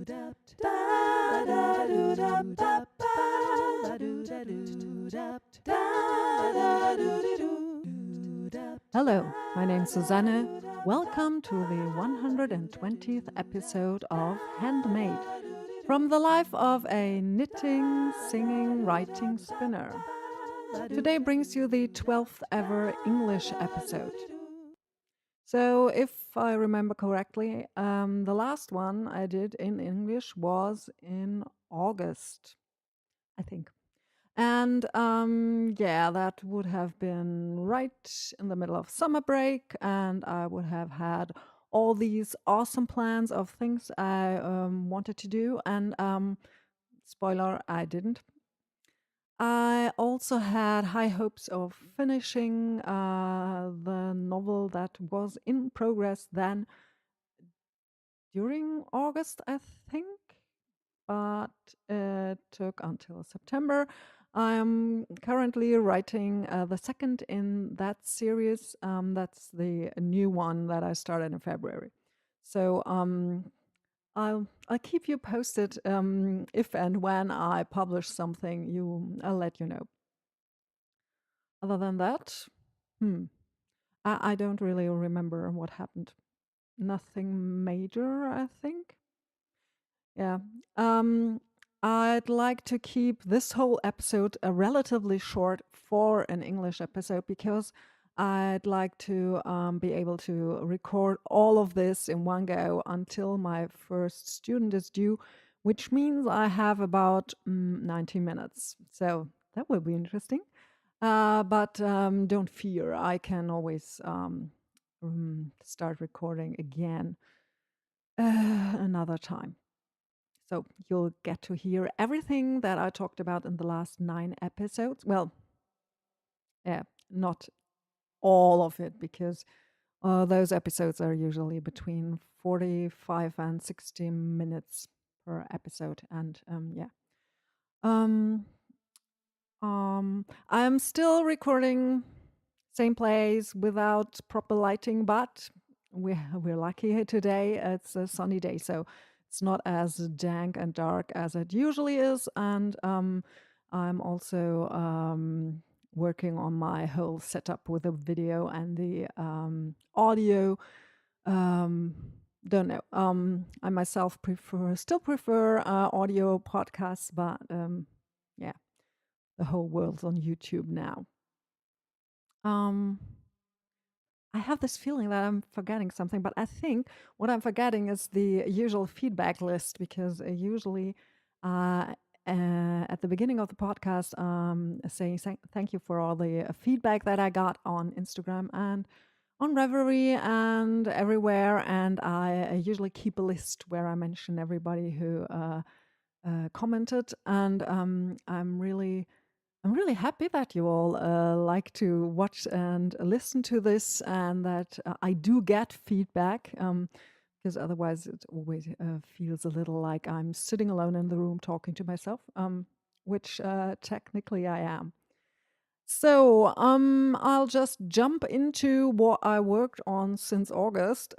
Hello, my name's Susanne. Welcome to the 120th episode of Handmade, from the life of a knitting, singing, writing spinner. Today brings you the 12th ever English episode. So, if I remember correctly, the last one I did in English was in August, I think. And that would have been right in the middle of summer break, and I would have had all these awesome plans of things I wanted to do. And spoiler, I didn't. I also had high hopes of finishing the novel that was in progress then during August, I think, but it took until September. I'm currently writing the second in that series. That's the new one that I started in February. So I'll keep you posted if and when I publish something. I'll let you know. Other than that, I don't really remember what happened. Nothing major, I think. Yeah. I'd like to keep this whole episode relatively short for an English episode because I'd like to be able to record all of this in one go until my first student is due, which means I have about 90 minutes. So that will be interesting. But don't fear, I can always start recording again another time. So you'll get to hear everything that I talked about in the last 9 episodes. Well, yeah, not all of it, because those episodes are usually between 45 and 60 minutes per episode. And I'm still recording same place without proper lighting, but we're lucky today. It's a sunny day, so it's not as dank and dark as it usually is. And I'm also working on my whole setup with the video and the audio. Don't know. I myself still prefer audio podcasts, but yeah, the whole world's on YouTube now. I have this feeling that I'm forgetting something, but I think what I'm forgetting is the usual feedback list, because usually at the beginning of the podcast, saying thank you for all the feedback that I got on Instagram and on Reverie and everywhere. And I usually keep a list where I mention everybody who commented. And I'm really happy that you all like to watch and listen to this, and that I do get feedback, because otherwise it always feels a little like I'm sitting alone in the room talking to myself, which technically I am. So I'll just jump into what I worked on since August.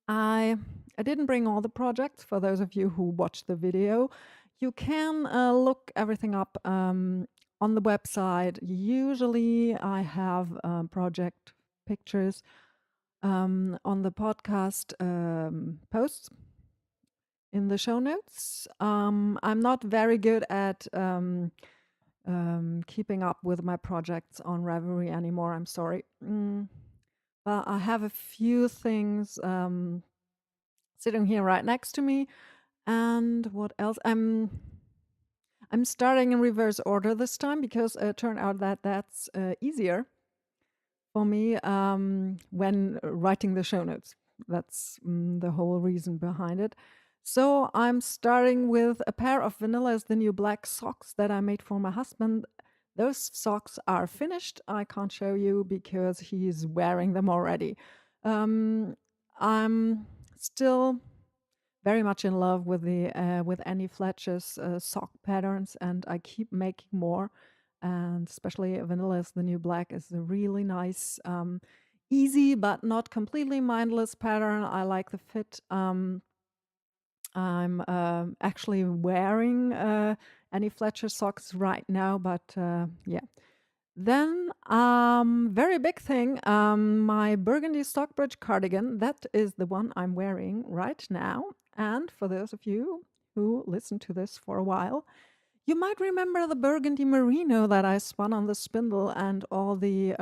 I didn't bring all the projects. For those of you who watched the video, you can look everything up on the website. Usually I have project pictures on the podcast posts in the show notes. I'm not very good at keeping up with my projects on Ravelry anymore. I'm sorry. But I have a few things sitting here right next to me. And what else? I'm starting in reverse order this time, because it turned out that that's easier for me when writing the show notes. That's the whole reason behind it. So I'm starting with a pair of Vanilla is the New Black socks that I made for my husband. Those socks are finished. I can't show you because he's wearing them already. I'm still very much in love with the with Annie Fletcher's sock patterns, and I keep making more. And especially Vanilla is the New Black is a really nice, easy but not completely mindless pattern. I like the fit. I'm actually wearing Annie Fletcher socks right now, but yeah. Then, very big thing, my burgundy Stockbridge cardigan, that is the one I'm wearing right now. And for those of you who listen to this for a while, you might remember the burgundy merino that I spun on the spindle and all the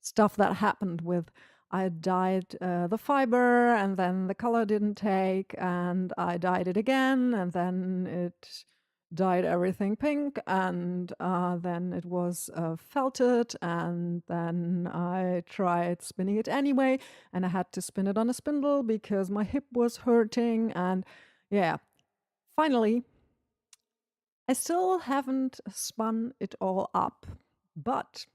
stuff that happened with I dyed the fiber and then the color didn't take and I dyed it again and then it dyed everything pink and then it was felted and then I tried spinning it anyway and I had to spin it on a spindle because my hip was hurting and yeah, finally I still haven't spun it all up, but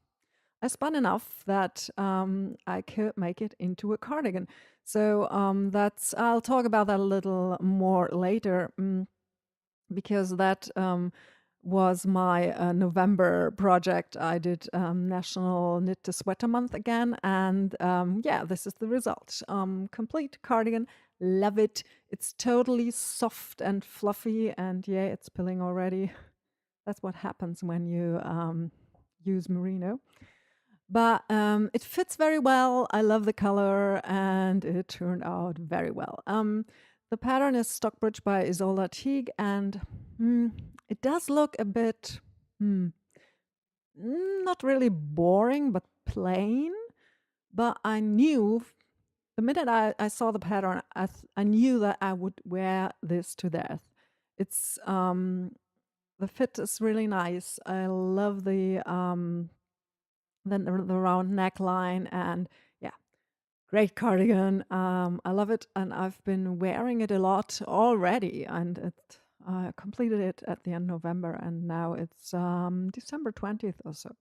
I spun enough that I could make it into a cardigan. So I'll talk about that a little more later because that was my November project. I did National Knit to Sweater Month again, and yeah, this is the result. Complete cardigan, love it. It's totally soft and fluffy, and yeah, it's pilling already. That's what happens when you use merino. But it fits very well. I love the color, and it turned out very well. The pattern is Stockbridge by Isolde Teague, and it does look a bit not really boring, but plain. But I knew the minute I saw the pattern, I knew that I would wear this to death. It's the fit is really nice. I love the round neckline and yeah, great cardigan. I love it, and I've been wearing it a lot already. And I completed it at the end of November, and now it's December 20th or so.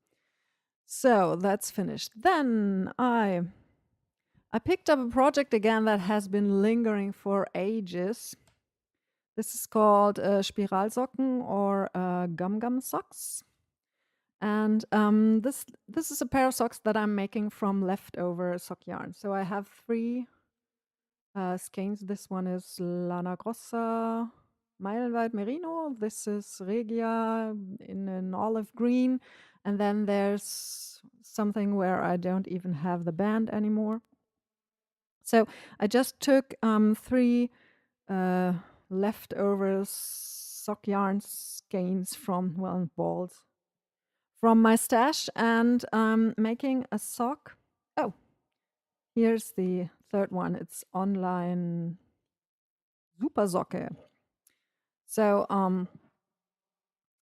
So that's finished. Then I picked up a project again that has been lingering for ages. This is called Spiralsocken or Gum Gum socks. And this is a pair of socks that I'm making from leftover sock yarn. So I have 3 skeins. This one is Lana Grossa Meilenweit Merino. This is Regia in an olive green. And then there's something where I don't even have the band anymore. So I just took 3 leftover sock yarn skeins from, well, balls from my stash, and I'm making a sock. Oh, here's the third one. It's online Super Socke. So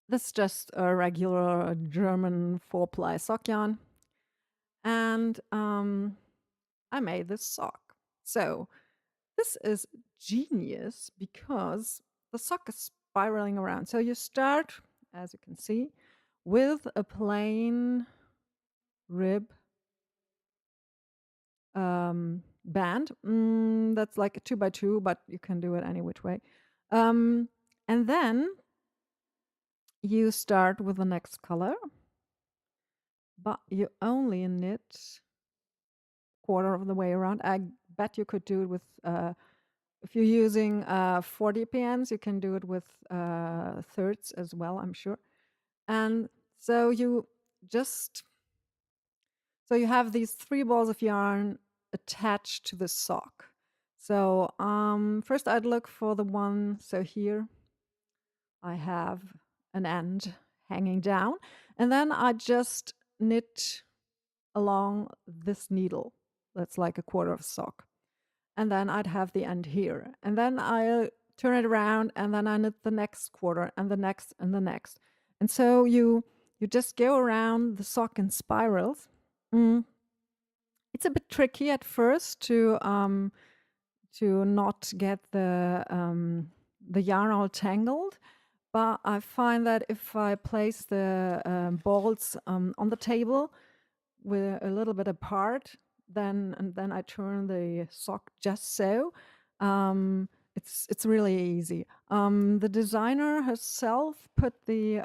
this is just a regular German 4-ply sock yarn, and I made this sock. So this is genius because the sock is spiraling around. So you start, as you can see, with a plain rib band. That's like a 2x2, but you can do it any which way. And then you start with the next color, but you only knit quarter of the way around. I bet you could do it with, if you're using 40 PNs, you can do it with thirds as well, I'm sure. And so you have these 3 balls of yarn attached to the sock. So first I'd look for the one, so here I have an end hanging down, and then I just knit along this needle that's like a quarter of a sock, and then I'd have the end here, and then I'll turn it around, and then I knit the next quarter and the next and the next, and so you just go around the sock in spirals. It's a bit tricky at first to not get the yarn all tangled, but I find that if I place the balls on the table with a little bit apart, then I turn the sock just so. It's really easy. The designer herself put the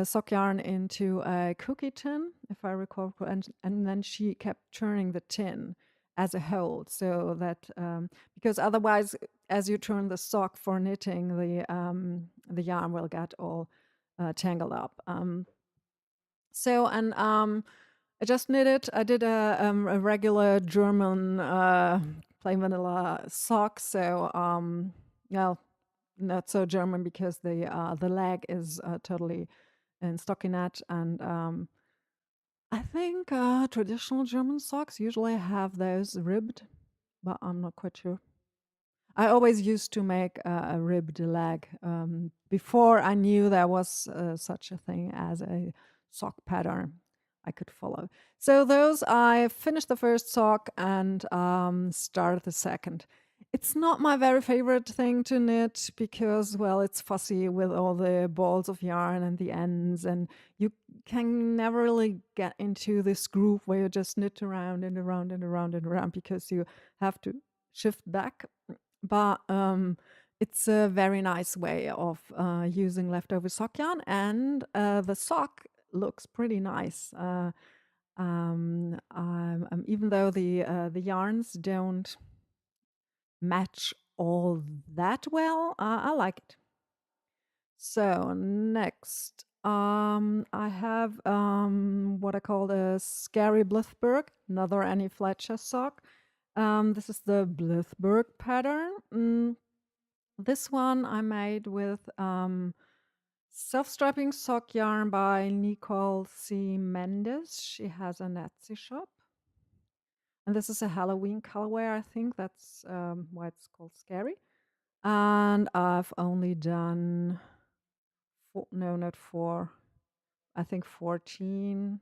sock yarn into a cookie tin, if I recall, and then she kept turning the tin. as a whole, so that because otherwise, as you turn the sock for knitting, the yarn will get all tangled up. I just knitted. I did a regular German plain vanilla sock. So well, not so German because the leg is totally in stockinette, and I think traditional German socks usually have those ribbed, but I'm not quite sure. I always used to make a ribbed leg before I knew there was such a thing as a sock pattern I could follow. So those, I finished the first sock and started the second. It's not my very favorite thing to knit because, well, it's fussy with all the balls of yarn and the ends, and you can never really get into this groove where you just knit around and around and around and around because you have to shift back. But it's a very nice way of using leftover sock yarn, and the sock looks pretty nice. Even though the yarns don't match all that well, I like it. So next, I have what I call the Scary Blithberg, another Annie Fletcher sock. This is the Blithberg pattern. This one I made with self-strapping sock yarn by Nicole C. Mendes. She has an Etsy shop. And this is a Halloween colorway, I think. That's why it's called Scary. And I've only done, no, not four, I think 14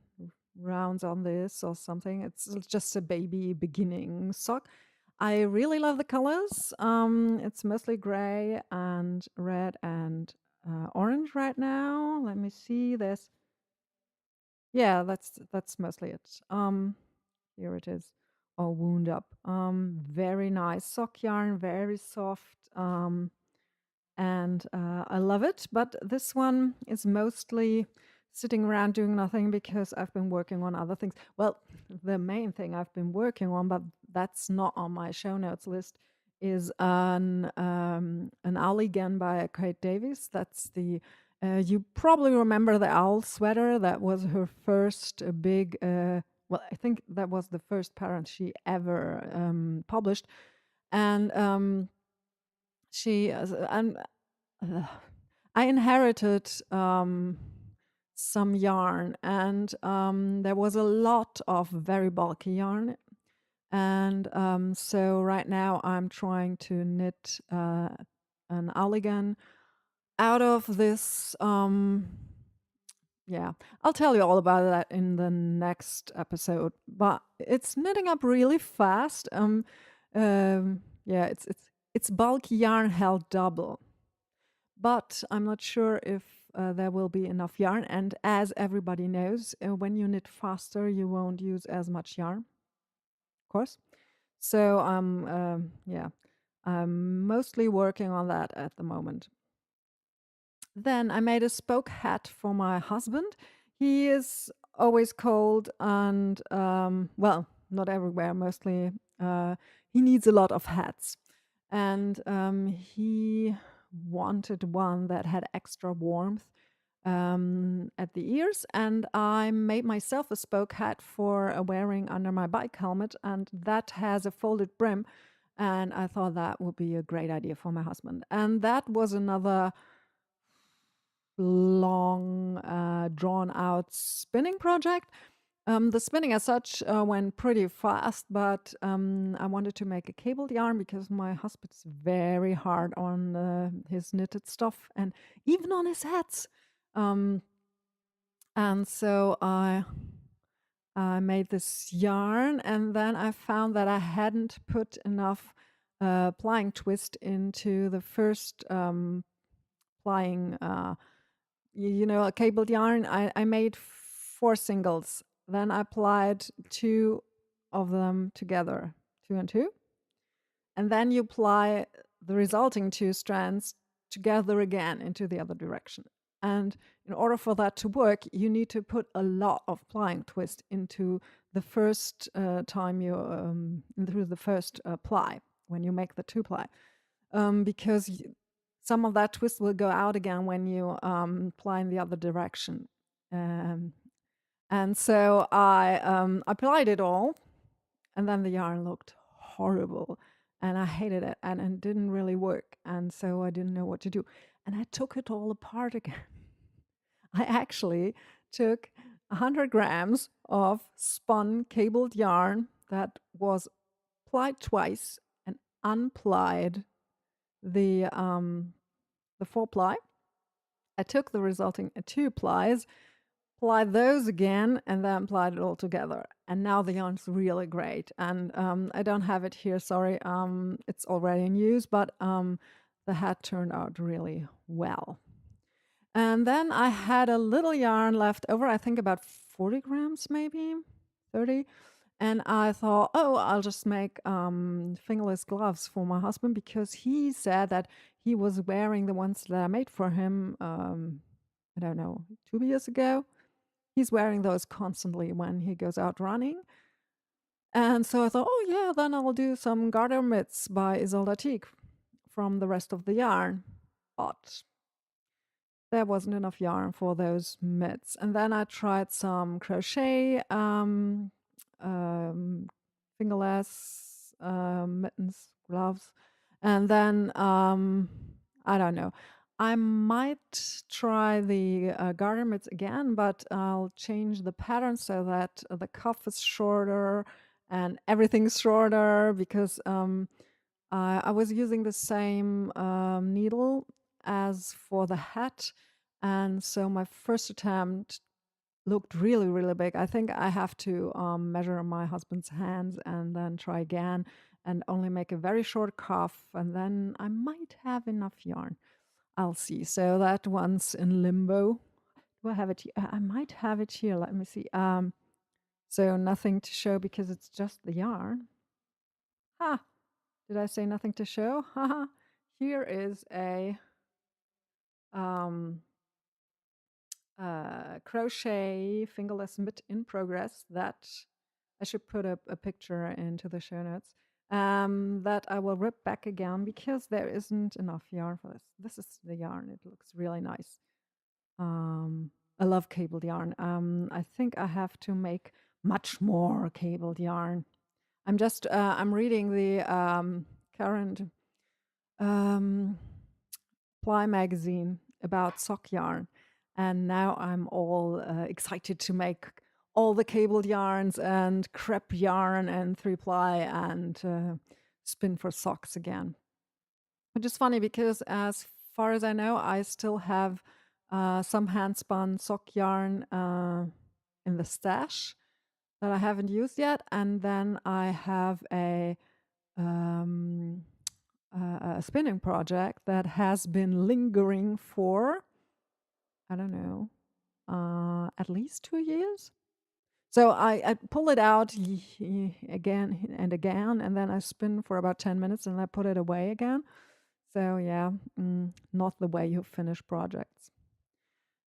rounds on this or something. It's just a baby beginning sock. I really love the colors. It's mostly gray and red and orange right now. Let me see this. Yeah, that's mostly it. Here it is, all wound up. Very nice sock yarn, very soft. And I love it. But this one is mostly sitting around doing nothing because I've been working on other things. Well, the main thing I've been working on, but that's not on my show notes list, is an owl again by Kate Davies. That's the you probably remember the owl sweater. That was her first big. Well, I think that was the first pattern she ever published, and she and I inherited some yarn, and there was a lot of very bulky yarn, and so right now I'm trying to knit an Allegan out of this. Yeah, I'll tell you all about that in the next episode. But it's knitting up really fast. Yeah, it's bulky yarn held double, but I'm not sure if there will be enough yarn. And as everybody knows, when you knit faster, you won't use as much yarn, of course. So yeah, I'm mostly working on that at the moment. Then I made a spoke hat for my husband. He is always cold and, well, not everywhere, mostly. He needs a lot of hats. And he wanted one that had extra warmth at the ears. And I made myself a spoke hat for wearing under my bike helmet. And that has a folded brim. And I thought that would be a great idea for my husband. And that was another long, drawn out spinning project. The spinning as such went pretty fast, but I wanted to make a cabled yarn because my husband's very hard on his knitted stuff and even on his hats. And so I made this yarn, and then I found that I hadn't put enough plying twist into the first plying a cabled yarn. I made 4 singles. Then I plied 2 of them together, 2 and 2. And then you ply the resulting 2 strands together again into the other direction. And in order for that to work, you need to put a lot of plying twist into the first time you through the first ply when you make the 2-ply, because some of that twist will go out again when you ply in the other direction. And so I plied it all, and then the yarn looked horrible, and I hated it, and it didn't really work, and so I didn't know what to do, and I took it all apart again. I actually took 100 grams of spun cabled yarn that was plied twice and unplied the 4-ply. I took the resulting 2 plies, plied those again, and then plied it all together. And now the yarn's really great. And I don't have it here, sorry. It's already in use, but the hat turned out really well. And then I had a little yarn left over, I think about 40 grams, maybe 30. And I thought, oh, I'll just make fingerless gloves for my husband, because he said that he was wearing the ones that I made for him, I don't know, 2 years ago. He's wearing those constantly when he goes out running. And so I thought, oh, yeah, then I'll do some garter mitts by Isolde Teague from the rest of the yarn. But there wasn't enough yarn for those mitts. And then I tried some crochet, fingerless mittens, gloves. And then, I don't know. I might try the garter mitts again, but I'll change the pattern so that the cuff is shorter and everything's shorter, because I was using the same needle as for the hat. And so my first attempt looked really, really big. I think I have to measure my husband's hands and then try again and only make a very short cuff. And then I might have enough yarn. I'll see. So that one's in limbo. Do I have it here? I might have it here. Let me see. So nothing to show because it's just the yarn. Ha! Did I say nothing to show? Haha. Here is a crochet fingerless mitt in progress that I should put a picture into the show notes, that I will rip back again because there isn't enough yarn for this. This is the yarn. It looks really nice. I love cabled yarn. I think I have to make much more cabled yarn. I'm reading the current Ply magazine about sock yarn, and now I'm all excited to make all the cabled yarns and crepe yarn and 3-ply and spin for socks again. Which is funny because, as far as I know, I still have some hand spun sock yarn in the stash that I haven't used yet, and then I have a spinning project that has been lingering for, I don't know, at least 2 years. So I pull it out again and again, and then I spin for about 10 minutes and I put it away again. So yeah, not the way you finish projects.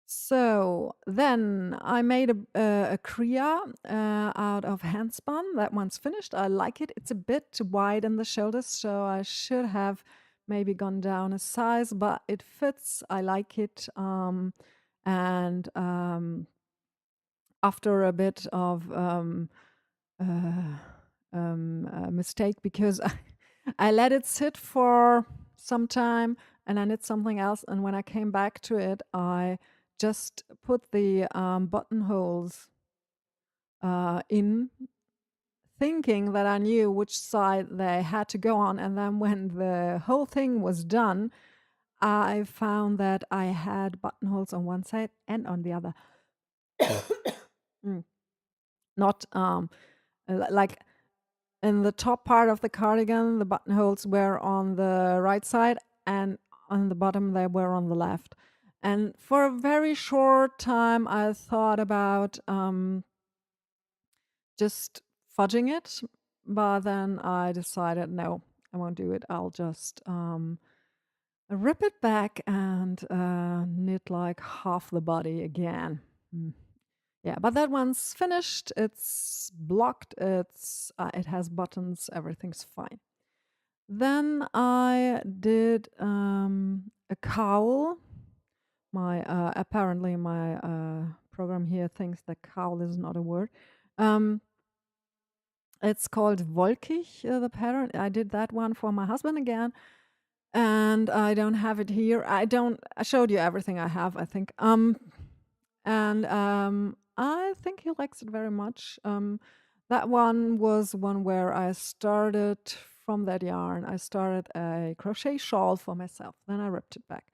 So then I made a Kriya out of handspun. That one's finished. I like it. It's a bit wide in the shoulders, so I should have maybe gone down a size, but it fits. I like it. And after a bit of mistake, because I let it sit for some time and I knit something else, and when I came back to it, I just put the buttonholes in, thinking that I knew which side they had to go on. And then when the whole thing was done, I found that I had buttonholes on one side and on the other. Not like in the top part of the cardigan, the buttonholes were on the right side, and on the bottom they were on the left. And for a very short time, I thought about just fudging it, but then I decided, no, I won't do it. I'll just rip it back and knit like half the body again. Mm. Yeah, but that one's finished. It's blocked. It has buttons. Everything's fine. Then I did a cowl. My apparently my program here thinks that cowl is not a word. Um, it's called Wolkig, the pattern. I did that one for my husband again, and I don't have it here. I showed you everything I have, I think. And I think he likes it very much. That one was one where I started from that yarn. I started a crochet shawl for myself. Then I ripped it back.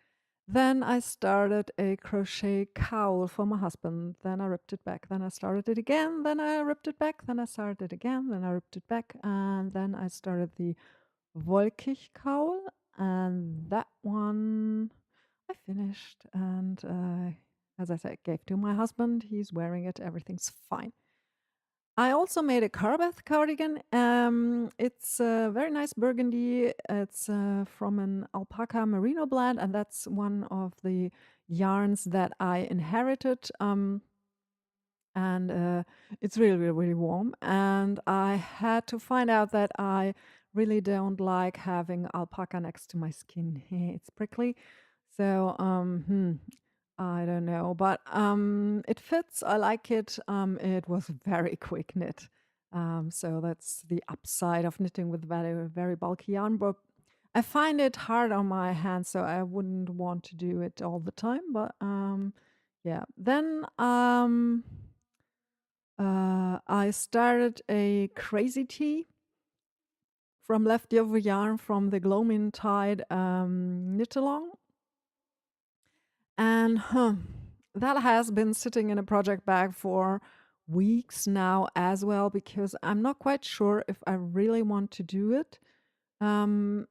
Then I started a crochet cowl for my husband. Then I ripped it back. Then I started it again. Then I ripped it back. Then I started it again. Then I ripped it back. And then I started the Wolkig cowl. And that one I finished. And as I said, gave to my husband. He's wearing it. Everything's fine. I also made a Carbeth cardigan. It's a very nice burgundy. It's from an alpaca merino blend, and that's one of the yarns that I inherited. And it's really, really, really warm. And I had to find out that I really don't like having alpaca next to my skin. It's prickly. So, I don't know, but it fits. I like it. It was very quick knit. So that's the upside of knitting with very, very bulky yarn. But I find it hard on my hands, so I wouldn't want to do it all the time. But yeah. Then I started a crazy tea from leftover yarn from the Gloaming Tide knit along. And that has been sitting in a project bag for weeks now as well, because I'm not quite sure if I really want to do it. And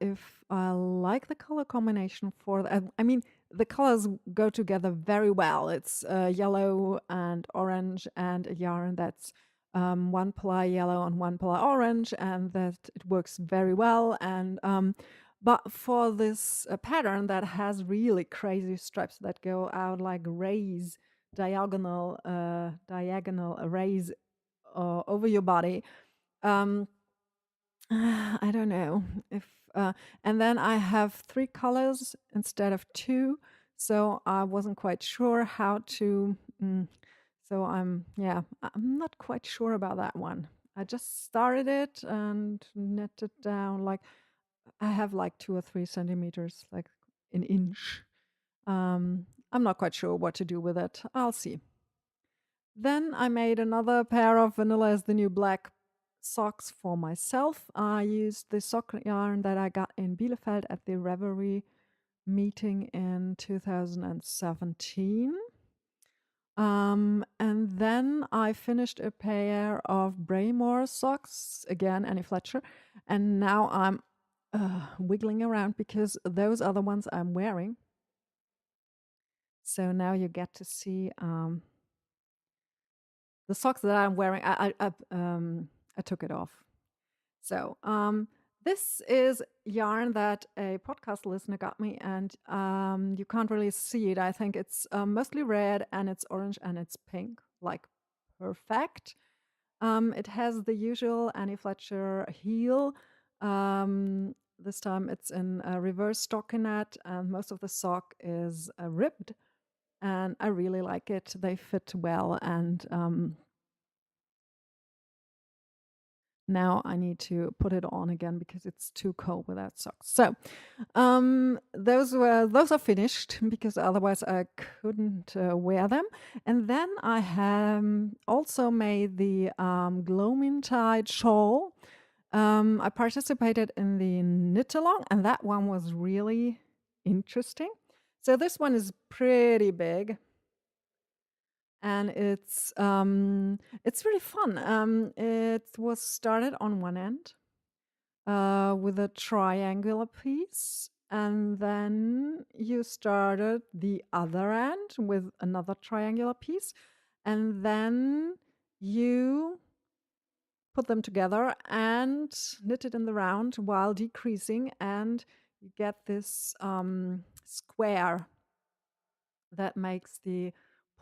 if I like the color combination for that. I mean, the colors go together very well. It's yellow and orange, and a yarn that's one ply yellow and one ply orange, and that it works very well. And but for this pattern that has really crazy stripes that go out like rays, diagonal rays over your body. Um, I don't know if, and then I have 3 colors instead of 2, so I wasn't quite sure how to. So I'm not quite sure about that one. I just started it and knitted down like I have like 2 or 3 centimeters, like an inch. I'm not quite sure what to do with it. I'll see. Then I made another pair of Vanilla is the New Black socks for myself. I used the sock yarn that I got in Bielefeld at the Reverie meeting in 2017. And then I finished a pair of Braymore socks, again, Annie Fletcher. And now I'm wiggling around because those are the ones I'm wearing. So now you get to see the socks that I'm wearing. I took it off. So this is yarn that a podcast listener got me, and you can't really see it. I think it's mostly red, and it's orange, and it's pink, like perfect. It has the usual Annie Fletcher heel. This time it's in a reverse stockinette, and most of the sock is ribbed, and I really like it. They fit well, and now I need to put it on again because it's too cold without socks. So those are finished because otherwise I couldn't wear them. And then I have also made the Gloaming Tide shawl. I participated in the knit along, and that one was really interesting. So this one is pretty big, and it's really fun. It was started on one end with a triangular piece, and then you started the other end with another triangular piece, and then you put them together and knit it in the round while decreasing, and you get this square that makes the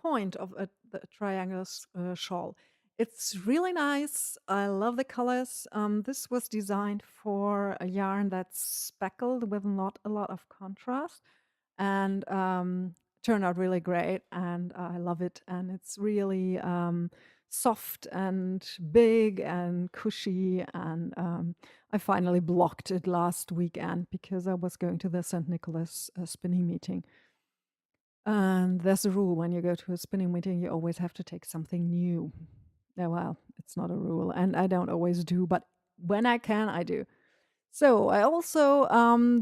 point of the triangular shawl. It's really nice. I love the colors. This was designed for a yarn that's speckled with not a lot of contrast, and turned out really great. And I love it. And it's really soft and big and cushy. And I finally blocked it last weekend because I was going to the St. Nicholas spinning meeting. And there's a rule: when you go to a spinning meeting, you always have to take something new. Yeah, well, it's not a rule, and I don't always do, but when I can, I do. So I also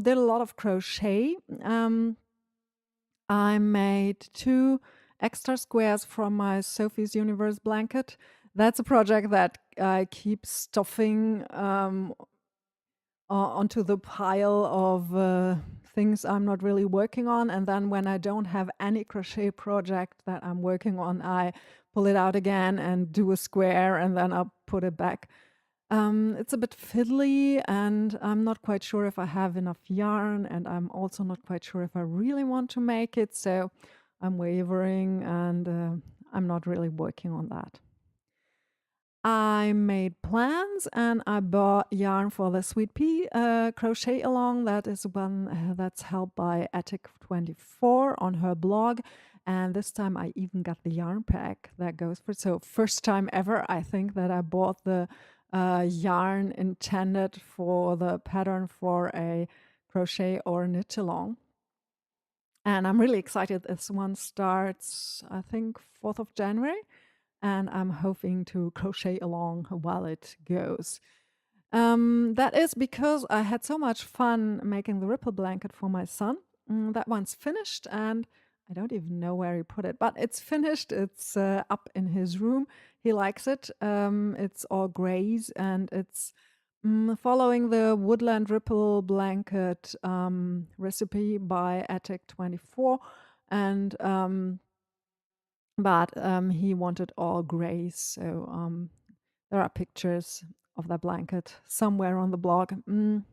did a lot of crochet. I made 2 extra squares from my Sophie's Universe blanket. That's a project that I keep stuffing onto the pile of things I'm not really working on. And then when I don't have any crochet project that I'm working on, I pull it out again and do a square, and then I'll put it back. It's a bit fiddly, and I'm not quite sure if I have enough yarn, and I'm also not quite sure if I really want to make it. So I'm wavering, and I'm not really working on that. I made plans, and I bought yarn for the Sweet Pea crochet along. That is one that's held by Attic24 on her blog. And this time I even got the yarn pack that goes for it. So first time ever, I think, that I bought the yarn intended for the pattern for a crochet or knit along. And I'm really excited. This one starts, I think, 4th of January. And I'm hoping to crochet along while it goes. That is because I had so much fun making the ripple blanket for my son. That one's finished, and I don't even know where he put it, but it's finished. It's up in his room. He likes it. It's all grays, and it's following the woodland ripple blanket recipe by Attic24. And but he wanted all gray, so there are pictures of that blanket somewhere on the blog. And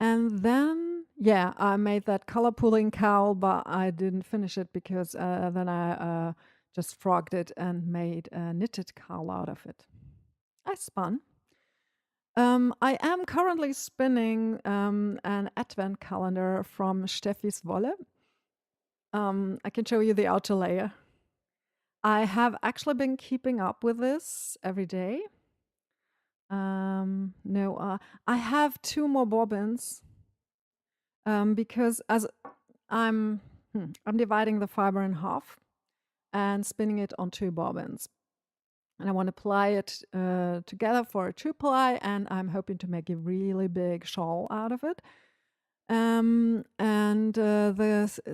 then, yeah, I made that color pooling cowl, but I didn't finish it because then I just frogged it and made a knitted cowl out of it. I spun. I am currently spinning an advent calendar from Steffi's Wolle. I can show you the outer layer. I have actually been keeping up with this every day. No, I have 2 more bobbins because as I'm dividing the fiber in half and spinning it on 2 bobbins. And I want to ply it together for a 2-ply, and I'm hoping to make a really big shawl out of it.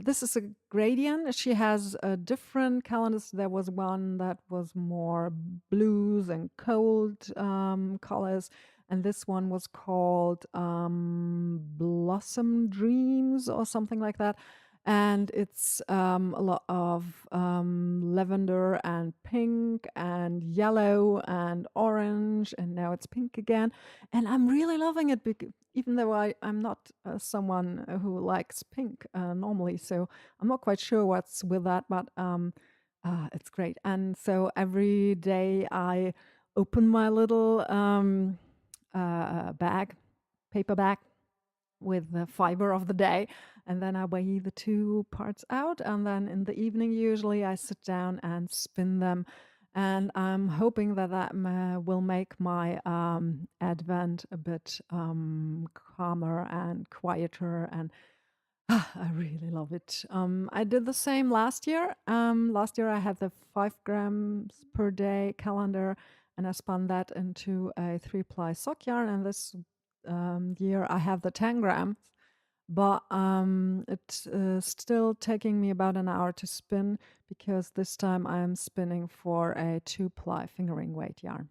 This is a gradient. She has different calendars. There was one that was more blues and cold colors, and this one was called Blossom Dreams or something like that. And it's a lot of lavender and pink and yellow and orange, and now it's pink again. And I'm really loving it, even though I'm not someone who likes pink normally. So I'm not quite sure what's with that, but it's great. And so every day I open my little paper bag with the fiber of the day, and then I weigh the 2 parts out, and then in the evening usually I sit down and spin them, and I'm hoping that that will make my advent a bit calmer and quieter, and I really love it. I did the same last year. Last year I had the 5 grams per day calendar, and I spun that into a 3-ply sock yarn, and this year I have the 10 grams, but it's still taking me about an hour to spin because this time I'm spinning for a 2-ply fingering weight yarn.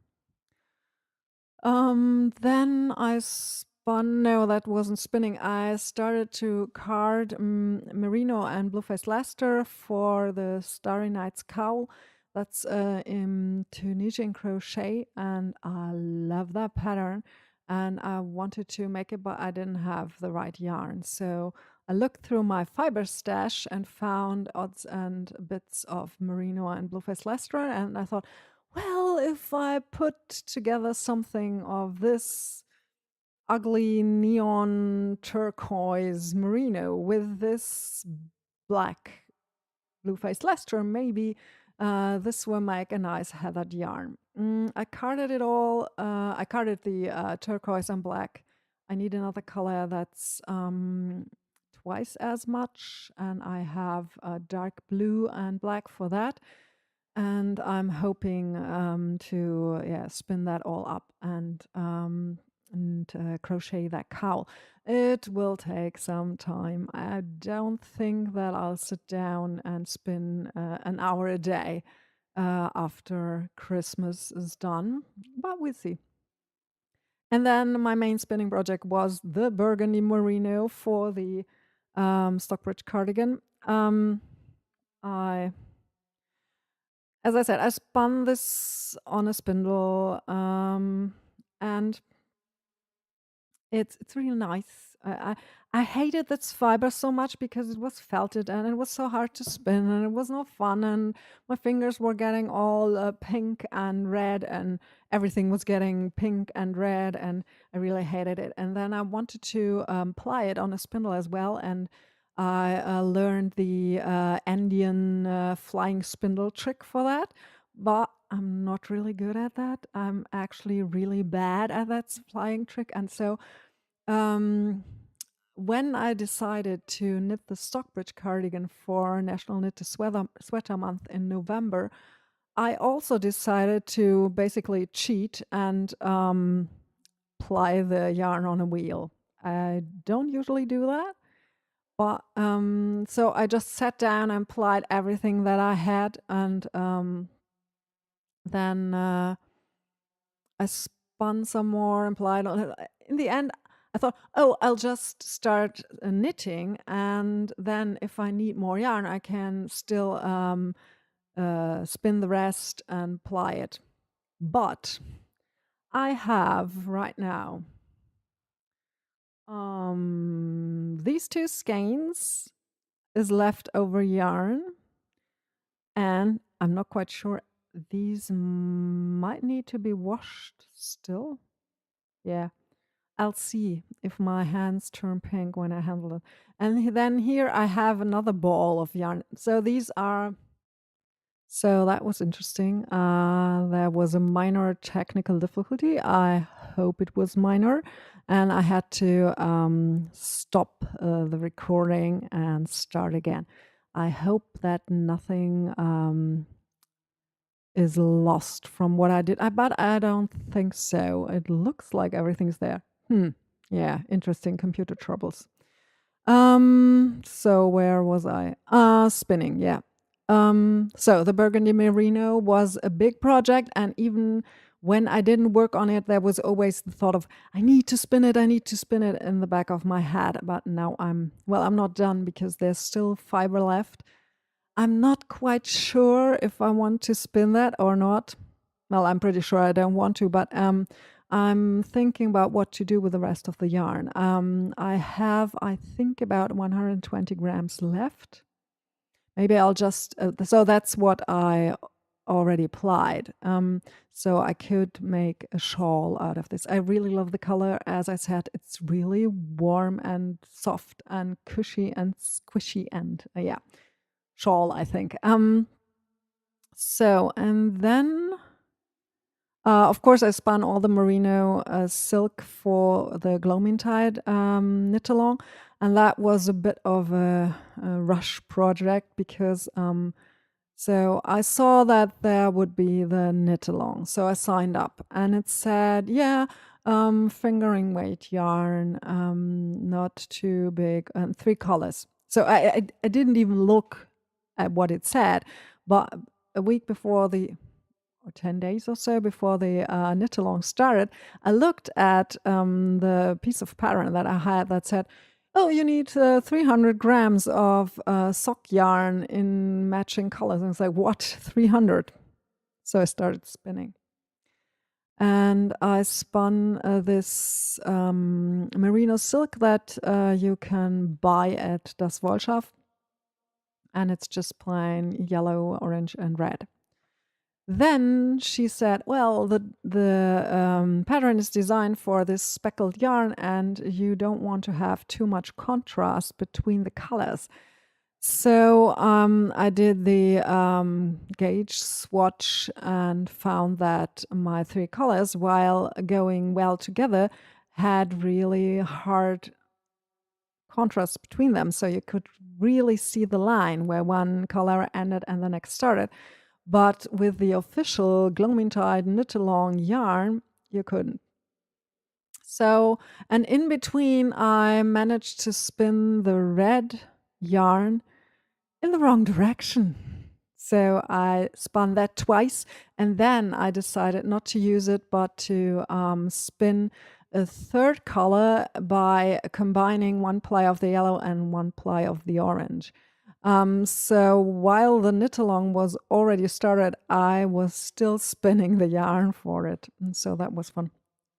Then I spun, no, that wasn't spinning. I started to card merino and blue-faced Leicester for the Starry Nights cowl. That's in Tunisian crochet, and I love that pattern. and I wanted to make it, but I didn't have the right yarn. So I looked through my fiber stash and found odds and bits of merino and blueface leicester, and I thought, well, if I put together something of this ugly neon turquoise merino with this black blueface leicester, maybe this will make a nice heathered yarn. I carded it all. I carded the turquoise and black. I need another color that's twice as much, and I have dark blue and black for that. And I'm hoping to spin that all up and crochet that cowl. It will take some time. I don't think that I'll sit down and spin an hour a day after Christmas is done, but we'll see. And then my main spinning project was the burgundy merino for the Stockbridge cardigan. As I said, I spun this on a spindle, and it's really nice. I hated this fiber so much because it was felted and it was so hard to spin and it was no fun, and my fingers were getting all pink and red, and everything was getting pink and red, and I really hated it. And then I wanted to ply it on a spindle as well, and I learned the Andean flying spindle trick for that, but I'm not really good at that. I'm actually really bad at that flying trick, and so when I decided to knit the Stockbridge cardigan for National Knit to Sweater Month in November, I also decided to basically cheat and ply the yarn on a wheel. I don't usually do that, but so I just sat down and plied everything that I had, and then I spun some more and plied on it. In the end, I thought, oh, I'll just start knitting, and then if I need more yarn, I can still spin the rest and ply it. But I have right now these two skeins is leftover yarn, and I'm not quite sure. These might need to be washed still. Yeah. I'll see if my hands turn pink when I handle it. And then here I have another ball of yarn. So these are, so that was interesting. There was a minor technical difficulty. I hope it was minor. And I had to stop the recording and start again. I hope that nothing is lost from what I did. But I don't think so. It looks like everything's there. Yeah, interesting computer troubles. So where was I? Spinning, yeah. So the Burgundy Merino was a big project, and even when I didn't work on it, there was always the thought of, I need to spin it in the back of my head. But now I'm not done because there's still fiber left. I'm not quite sure if I want to spin that or not. Well, I'm pretty sure I don't want to, but I'm thinking about what to do with the rest of the yarn. I have, I think, about 120 grams left. Maybe I'll just, so that's what I already applied. So I could make a shawl out of this. I really love the color. As I said, it's really warm and soft and cushy and squishy and yeah, shawl, I think. So, and then of course, I spun all the merino silk for the Gloamingtide knit along, and that was a bit of a rush project because so I saw that there would be the knit along, so I signed up, and it said, yeah, fingering weight yarn, not too big, 3 colors. So I didn't even look at what it said, but a week before or 10 days or so before the knit along started, I looked at the piece of pattern that I had that said, oh, you need 300 grams of sock yarn in matching colors. And I was like, what? 300? So I started spinning. And I spun this merino silk that you can buy at Das Wollschaf, and it's just plain yellow, orange, and red. Then she said, "Well, the pattern is designed for this speckled yarn, and you don't want to have too much contrast between the colors." So I did the gauge swatch and found that my three colors, while going well together, had really hard contrast between them. So you could really see the line where one color ended and the next started. But with the official Gloaming-Tide knit-along yarn, you couldn't. So, and in between, I managed to spin the red yarn in the wrong direction. So I spun that twice, and then I decided not to use it, but to spin a third color by combining one ply of the yellow and one ply of the orange. So while the knit along was already started, I was still spinning the yarn for it. And so that was fun.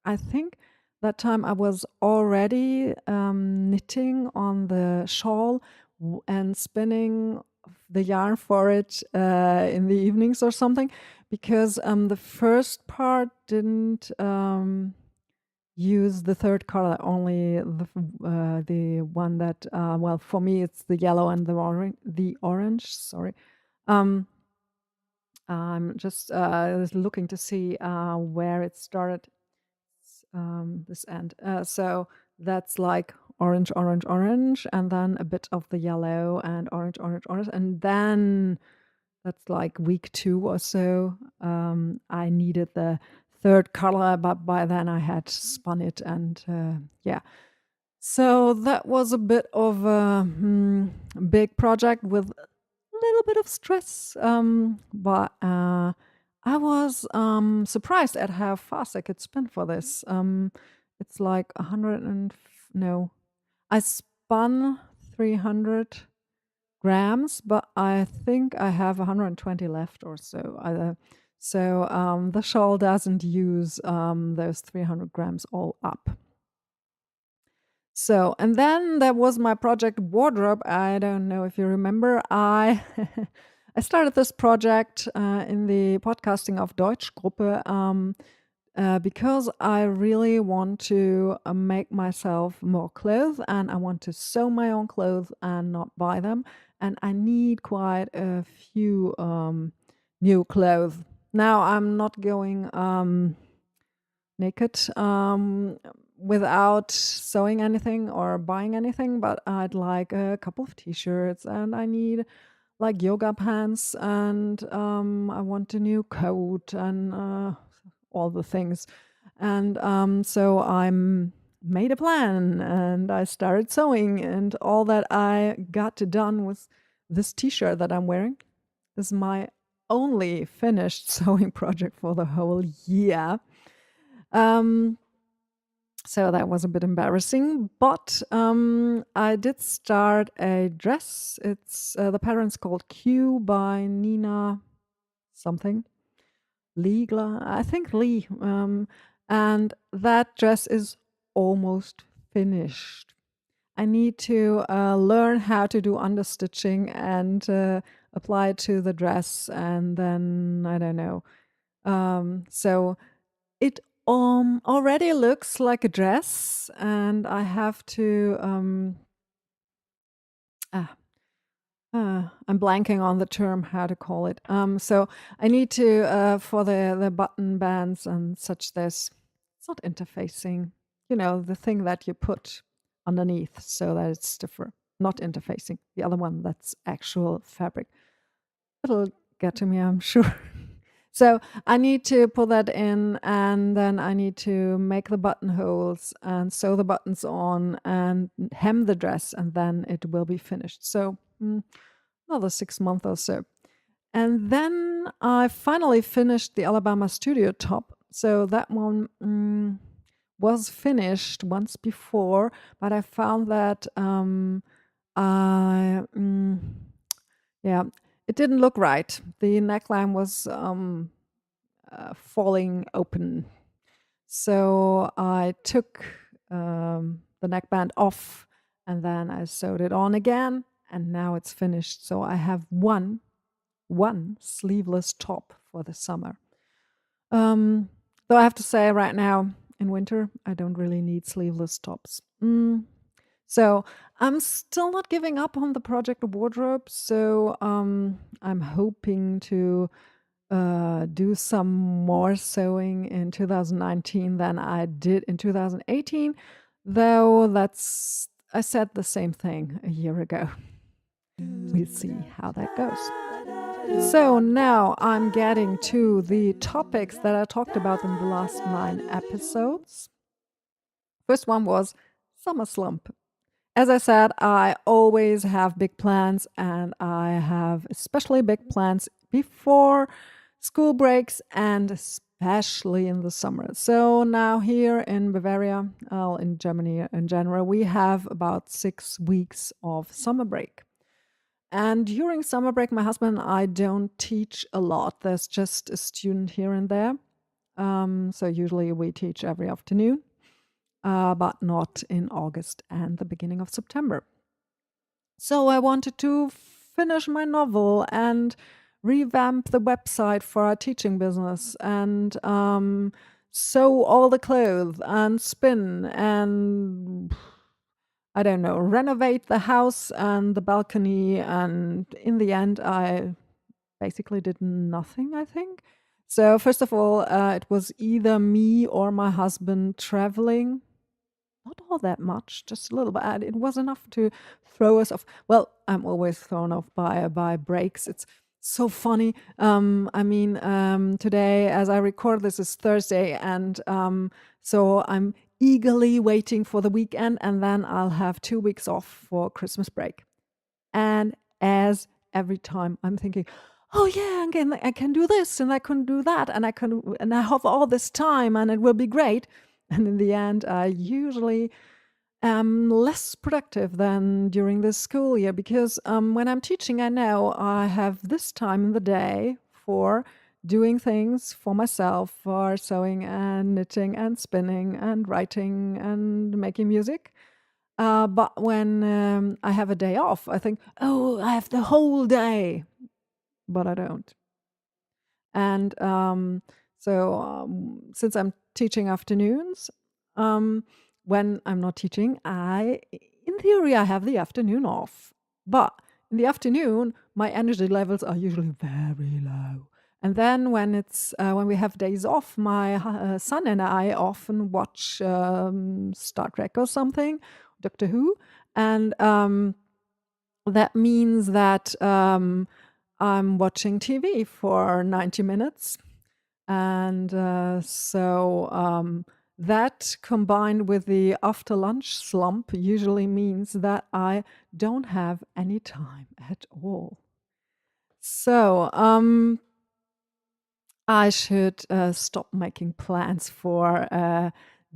I think that time I was already knitting on the shawl and spinning the yarn for it in the evenings or something, because the first part didn't use the third color, only the one that well, for me it's the yellow and the orange. Sorry, I'm just looking to see where it started. This end. So that's like orange, orange, orange, and then a bit of the yellow and orange, orange, orange, and then that's like week 2 or so. I needed the third color, but by then I had spun it, and yeah. So that was a bit of a big project with a little bit of stress, but I was surprised at how fast I could spin for this. It's like 100 and no, I spun 300 grams, but I think I have 120 left or so. So the shawl doesn't use those 300 grams all up. So, and then there was my project wardrobe. I don't know if you remember. I I started this project in the podcasting of Deutsch Gruppe because I really want to make myself more clothes, and I want to sew my own clothes and not buy them. And I need quite a few new clothes. Now I'm not going naked without sewing anything or buying anything, but I'd like a couple of t-shirts, and I need like yoga pants, and I want a new coat, and all the things. And so I made a plan, and I started sewing, and all that I got done was this t-shirt that I'm wearing. This is my only finished sewing project for the whole year. So that was a bit embarrassing, but I did start a dress. It's the pattern's called Q by Nina something. Lee, I think Lee. And that dress is almost finished. I need to learn how to do understitching and apply it to the dress, and then I don't know. So it already looks like a dress, and I have to I'm blanking on the term how to call it. So I need to for the button bands and such. It's not interfacing, the thing that you put underneath so that it's stiffer. Not interfacing. The other one, that's actual fabric. It'll get to me, I'm sure. So I need to put that in, and then I need to make the buttonholes and sew the buttons on and hem the dress, and then it will be finished. So another 6 months or so. And then I finally finished the Alabama Studio top. So that one was finished once before, but I found that yeah, it didn't look right. The neckline was falling open. So I took the neckband off and then I sewed it on again, and now it's finished. So I have one sleeveless top for the summer. Though I have to say right now in winter, I don't really need sleeveless tops. So I'm still not giving up on the project wardrobe. So I'm hoping to do some more sewing in 2019 than I did in 2018, though I said the same thing a year ago. We'll see how that goes. So now I'm getting to the topics that I talked about in the last 9 episodes. First one was summer slump. As I said, I always have big plans, and I have especially big plans before school breaks and especially in the summer. So now here in Bavaria, in Germany in general, we have about 6 weeks of summer break. And during summer break, my husband and I don't teach a lot. There's just a student here and there. So usually we teach every afternoon, but not in August and the beginning of September. So I wanted to finish my novel and revamp the website for our teaching business and sew all the clothes and spin and I don't know, renovate the house and the balcony. And in the end, I basically did nothing, I think. So, first of all, it was either me or my husband traveling. Not all that much, just a little bit. And it was enough to throw us off. Well, I'm always thrown off by breaks. It's so funny. Today, as I record, this is Thursday, and so I'm eagerly waiting for the weekend, and then I'll have 2 weeks off for Christmas break. And as every time I'm thinking, oh yeah, again, I can do this and I can do that, and I have all this time and it will be great. And in the end, I usually am less productive than during the school year because when I'm teaching, I know I have this time in the day for doing things for myself, for sewing and knitting and spinning and writing and making music. But when I have a day off, I think, oh, I have the whole day, but I don't. And since I'm teaching afternoons, when I'm not teaching, in theory, I have the afternoon off. But in the afternoon, my energy levels are usually very low. And then when we have days off, my son and I often watch Star Trek or something, Doctor Who, and that means that I'm watching TV for 90 minutes. And that combined with the after lunch slump usually means that I don't have any time at all. So I should stop making plans for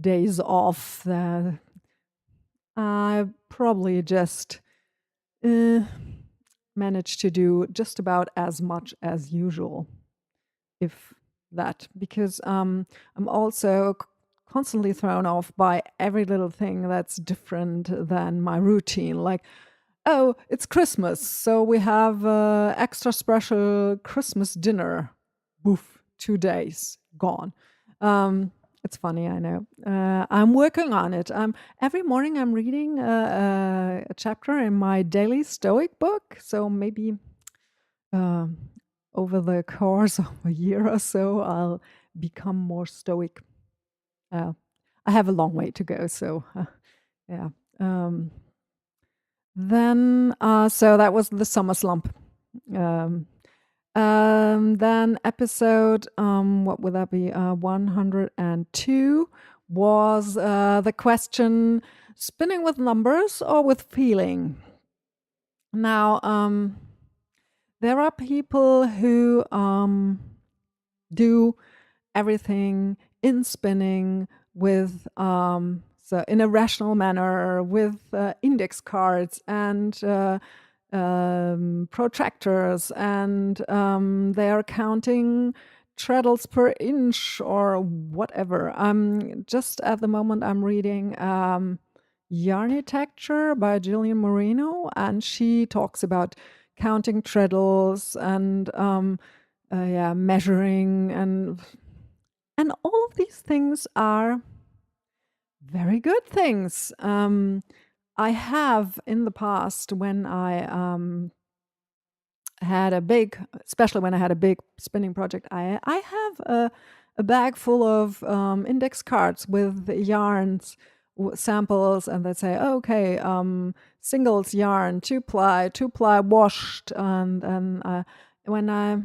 days off. I probably just manage to do just about as much as usual, if that, because I'm also constantly thrown off by every little thing that's different than my routine. Like, oh, it's Christmas, so we have extra special Christmas dinner. Boof, 2 days gone. It's funny, I know. I'm working on it. Every morning I'm reading a chapter in my daily Stoic book. So maybe over the course of a year or so, I'll become more Stoic. I have a long way to go. So yeah. So that was the summer slump. Then episode, what would that be? 102 was the question, spinning with numbers or with feeling? Now, there are people who do everything in spinning with so in a rational manner with index cards and protractors, and they are counting treadles per inch or whatever. Just at the moment I'm reading Yarnitecture by Gillian Moreno, and she talks about counting treadles and measuring, and all of these things are very good things. I have in the past, when I had a big, especially when I had a big spinning project, I have a bag full of index cards with yarns samples, and they say, okay, singles yarn, two ply washed, and when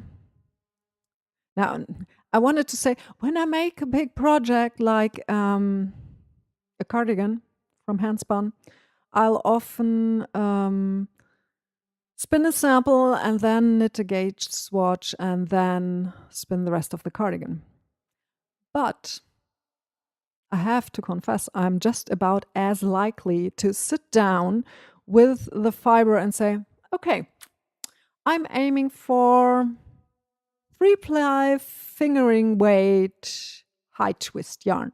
now I wanted to say, when I make a big project like a cardigan from handspun, I'll often spin a sample and then knit a gauge swatch and then spin the rest of the cardigan. But I have to confess, I'm just about as likely to sit down with the fiber and say, okay, I'm aiming for 3-ply fingering weight high twist yarn.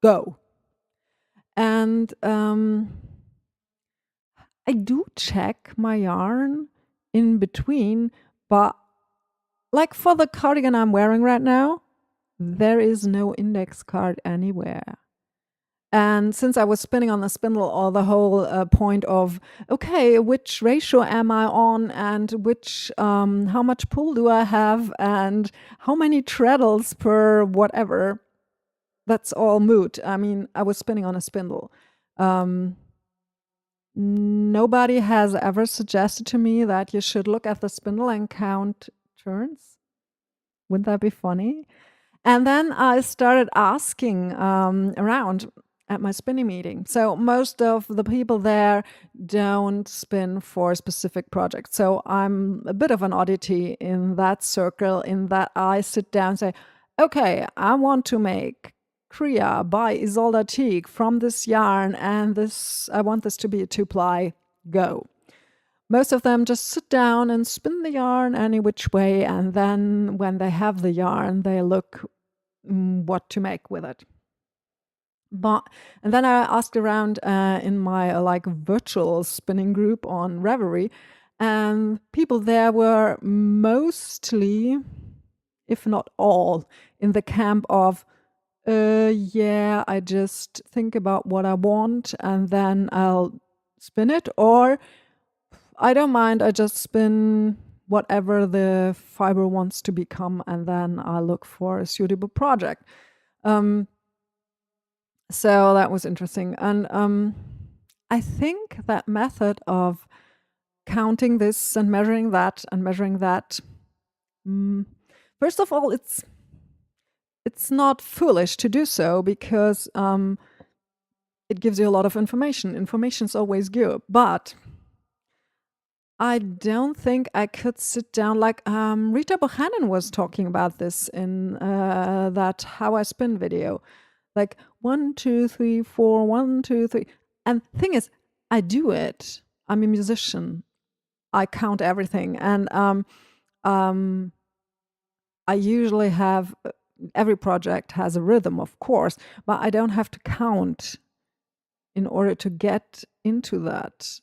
Go. And I do check my yarn in between, but like for the cardigan I'm wearing right now, there is no index card anywhere. And since I was spinning on the spindle, all the whole point of, okay, which ratio am I on, and which, how much pull do I have, and how many treadles per whatever, that's all moot. I mean, I was spinning on a spindle. Nobody has ever suggested to me that you should look at the spindle and count turns. Wouldn't that be funny? And then I started asking around at my spinning meeting. So most of the people there don't spin for specific projects. So I'm a bit of an oddity in that circle, in that I sit down and say, okay, I want to make Kriya by Isolde Teague from this yarn, and I want this to be a 2-ply, go. Most of them just sit down and spin the yarn any which way, and then when they have the yarn, they look what to make with it. And then I asked around in my like virtual spinning group on Ravelry, and people there were mostly, if not all, in the camp of, yeah, I just think about what I want and then I'll spin it, or I don't mind, I just spin whatever the fiber wants to become and then I look for a suitable project. So that was interesting. And I think that method of counting this and measuring that, first of all, it's not foolish to do so, because it gives you a lot of information. Information's always good, but I don't think I could sit down like Rita Bohannon was talking about this in that How I Spin video. Like 1, 2, 3, 4, 1, 2, 3. And the thing is, I do it. I'm a musician. I count everything. And I usually have, every project has a rhythm, of course, but I don't have to count in order to get into that.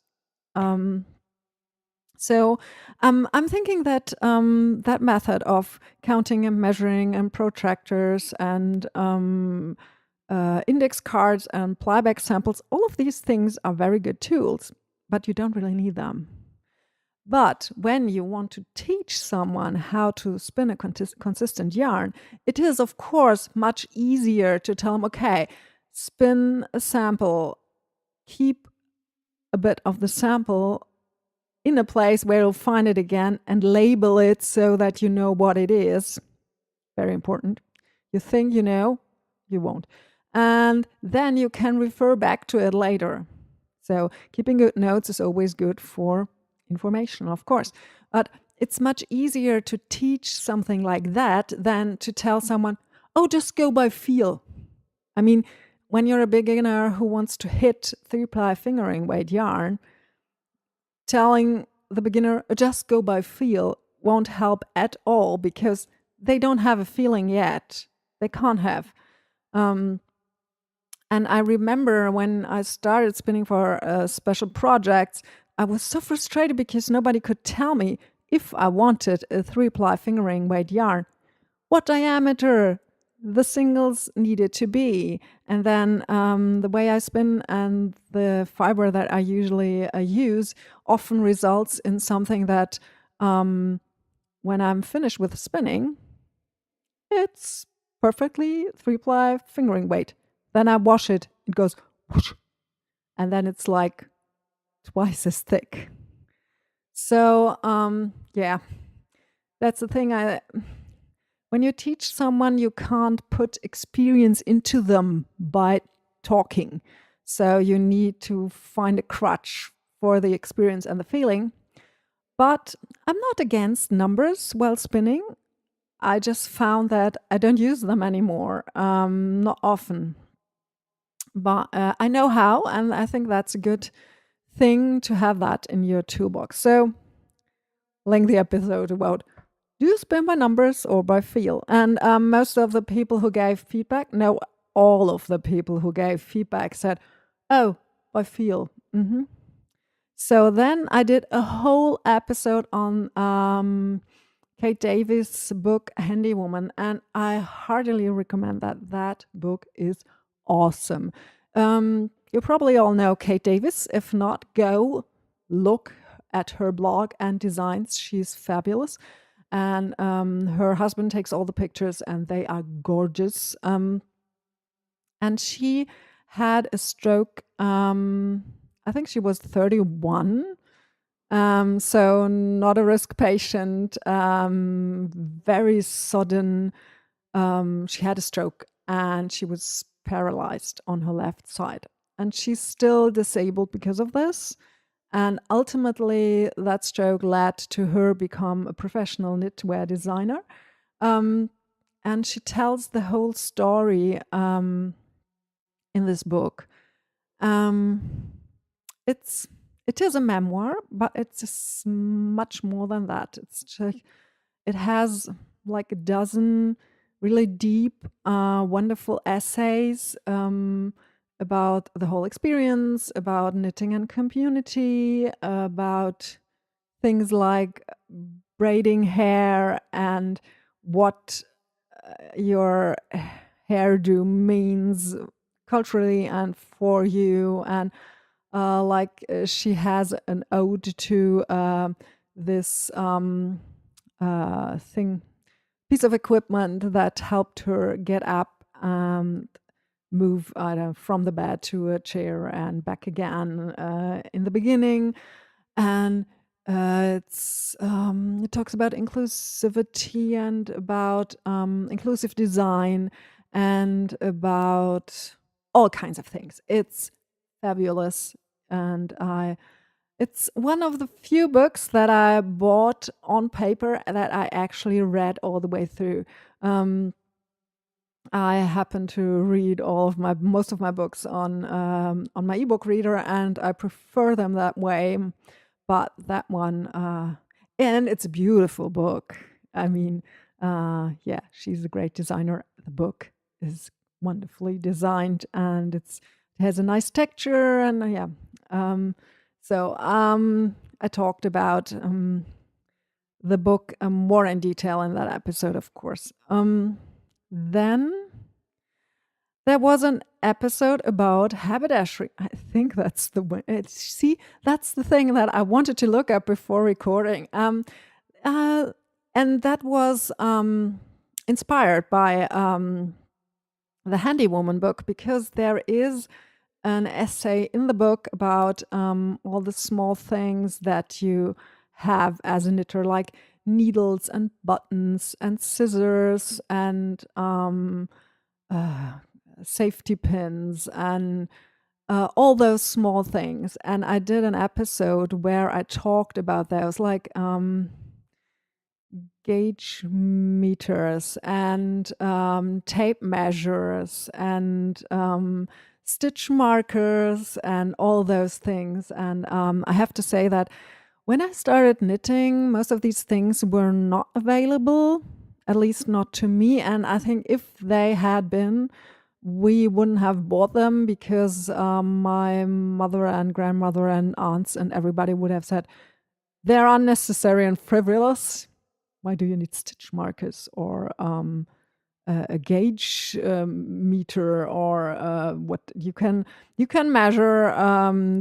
So I'm thinking that that method of counting and measuring and protractors and index cards and plyback samples, all of these things are very good tools, but you don't really need them. But when you want to teach someone how to spin a consistent yarn, it is, of course, much easier to tell them, okay, spin a sample, keep a bit of the sample in a place where you'll find it again, and label it so that you know what it is. Very important. You think you know, you won't. And then you can refer back to it later. So keeping good notes is always good for information, of course. But it's much easier to teach something like that than to tell someone, oh, just go by feel. I mean, when you're a beginner who wants to hit 3-ply fingering weight yarn, telling the beginner, just go by feel, won't help at all, because they don't have a feeling yet. They can't have. Um, and I remember when I started spinning for special projects, I was so frustrated because nobody could tell me if I wanted a 3-ply fingering weight yarn, what diameter the singles needed to be. And then the way I spin and the fiber that I usually use often results in something that when I'm finished with spinning, it's perfectly 3-ply fingering weight. Then I wash it, it goes whoosh, and then it's like twice as thick. So yeah, that's the thing. When you teach someone, you can't put experience into them by talking. So you need to find a crutch for the experience and the feeling. But I'm not against numbers while spinning. I just found that I don't use them anymore, not often. But I know how, and I think that's a good thing to have that in your toolbox. So, lengthy episode about, do you spin by numbers or by feel? And most of the people who gave feedback, no, all of the people who gave feedback said, oh, by feel. So then I did a whole episode on Kate Davis' book, Handy Woman, and I heartily recommend that. That book is awesome. You probably all know Kate Davis. If not, go look at her blog and designs. She's fabulous. And her husband takes all the pictures, and they are gorgeous. And she had a stroke. I think she was 31. So not a risk patient, very sudden. She had a stroke and she was paralyzed on her left side. And she's still disabled because of this. And ultimately, that stroke led to her become a professional knitwear designer. And she tells the whole story in this book. It is a memoir, but it's much more than that. It's just, it has like a dozen really deep, wonderful essays about the whole experience, about knitting and community, about things like braiding hair and what your hairdo means culturally and for you. And she has an ode to this piece of equipment that helped her get up and move from the bed to a chair and back again in the beginning. And it talks about inclusivity and about inclusive design and about all kinds of things. It's fabulous. And it's one of the few books that I bought on paper that I actually read all the way through. I happen to read most of my books on my ebook reader, and I prefer them that way. But that one, and it's a beautiful book. I mean, yeah, she's a great designer. The book is wonderfully designed, and it has a nice texture, and yeah. So I talked about the book more in detail in that episode, of course. Then there was an episode about haberdashery. I think that's the one. See, that's the thing that I wanted to look up before recording. And that was inspired by the Handy Woman book, because there is an essay in the book about all the small things that you have as a knitter, like needles and buttons and scissors and safety pins and all those small things. And I did an episode where I talked about those, like gauge meters and tape measures and stitch markers and all those things. And I have to say that when I started knitting, most of these things were not available. at least not to me. And I think if they had been, we wouldn't have bought them because my mother and grandmother and aunts and everybody would have said, they're unnecessary and frivolous. Why do you need stitch markers or a gauge meter or what you can measure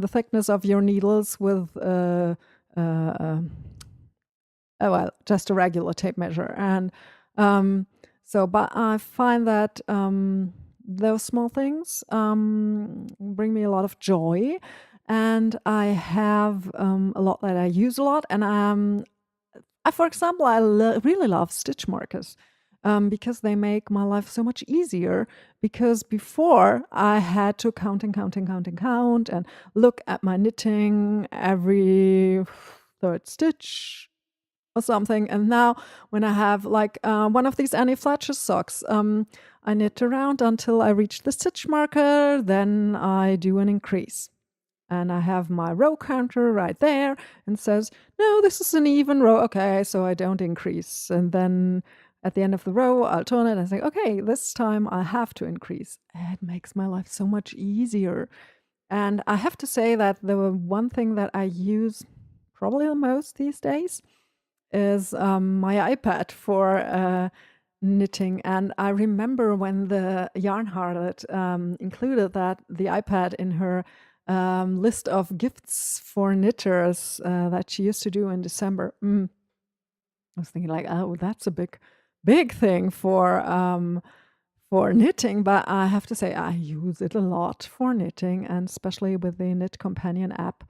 the thickness of your needles with just a regular tape measure. And but I find that those small things bring me a lot of joy, and I have a lot that I use a lot. And for example, I really love stitch markers because they make my life so much easier. Because before I had to count and look at my knitting every third stitch or something. And now when I have like one of these Annie Fletcher socks, I knit around until I reach the stitch marker, then I do an increase. And I have my row counter right there and says, no, this is an even row. Okay, so I don't increase. And then at the end of the row, I'll turn it and say, okay, this time I have to increase. It makes my life so much easier. And I have to say that the one thing that I use probably the most these days is my iPad for knitting. And I remember when the Yarn Harlot included the iPad in her list of gifts for knitters that she used to do in December. I was thinking like, oh, that's a big thing for knitting. But I have to say, I use it a lot for knitting, and especially with the Knit Companion app.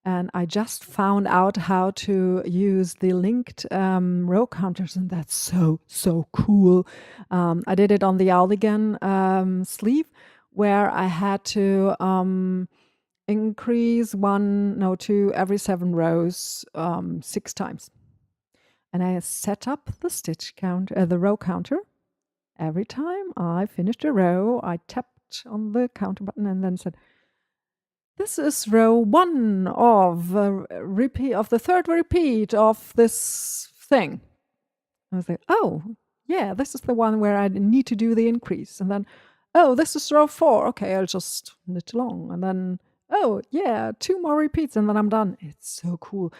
And I just found out how to use the linked row counters, and that's so cool. I did it on the Aldigan sleeve, where I had to increase 2 every 7 rows 6 times. And I set up the stitch count, the row counter. Every time I finished a row, I tapped on the counter button and then said, this is row 1 of the third repeat of this thing. I was like, oh, yeah, this is the one where I need to do the increase. And then, oh, this is row 4. Okay, I'll just knit along. And then, oh, yeah, 2 more repeats and then I'm done. It's so cool.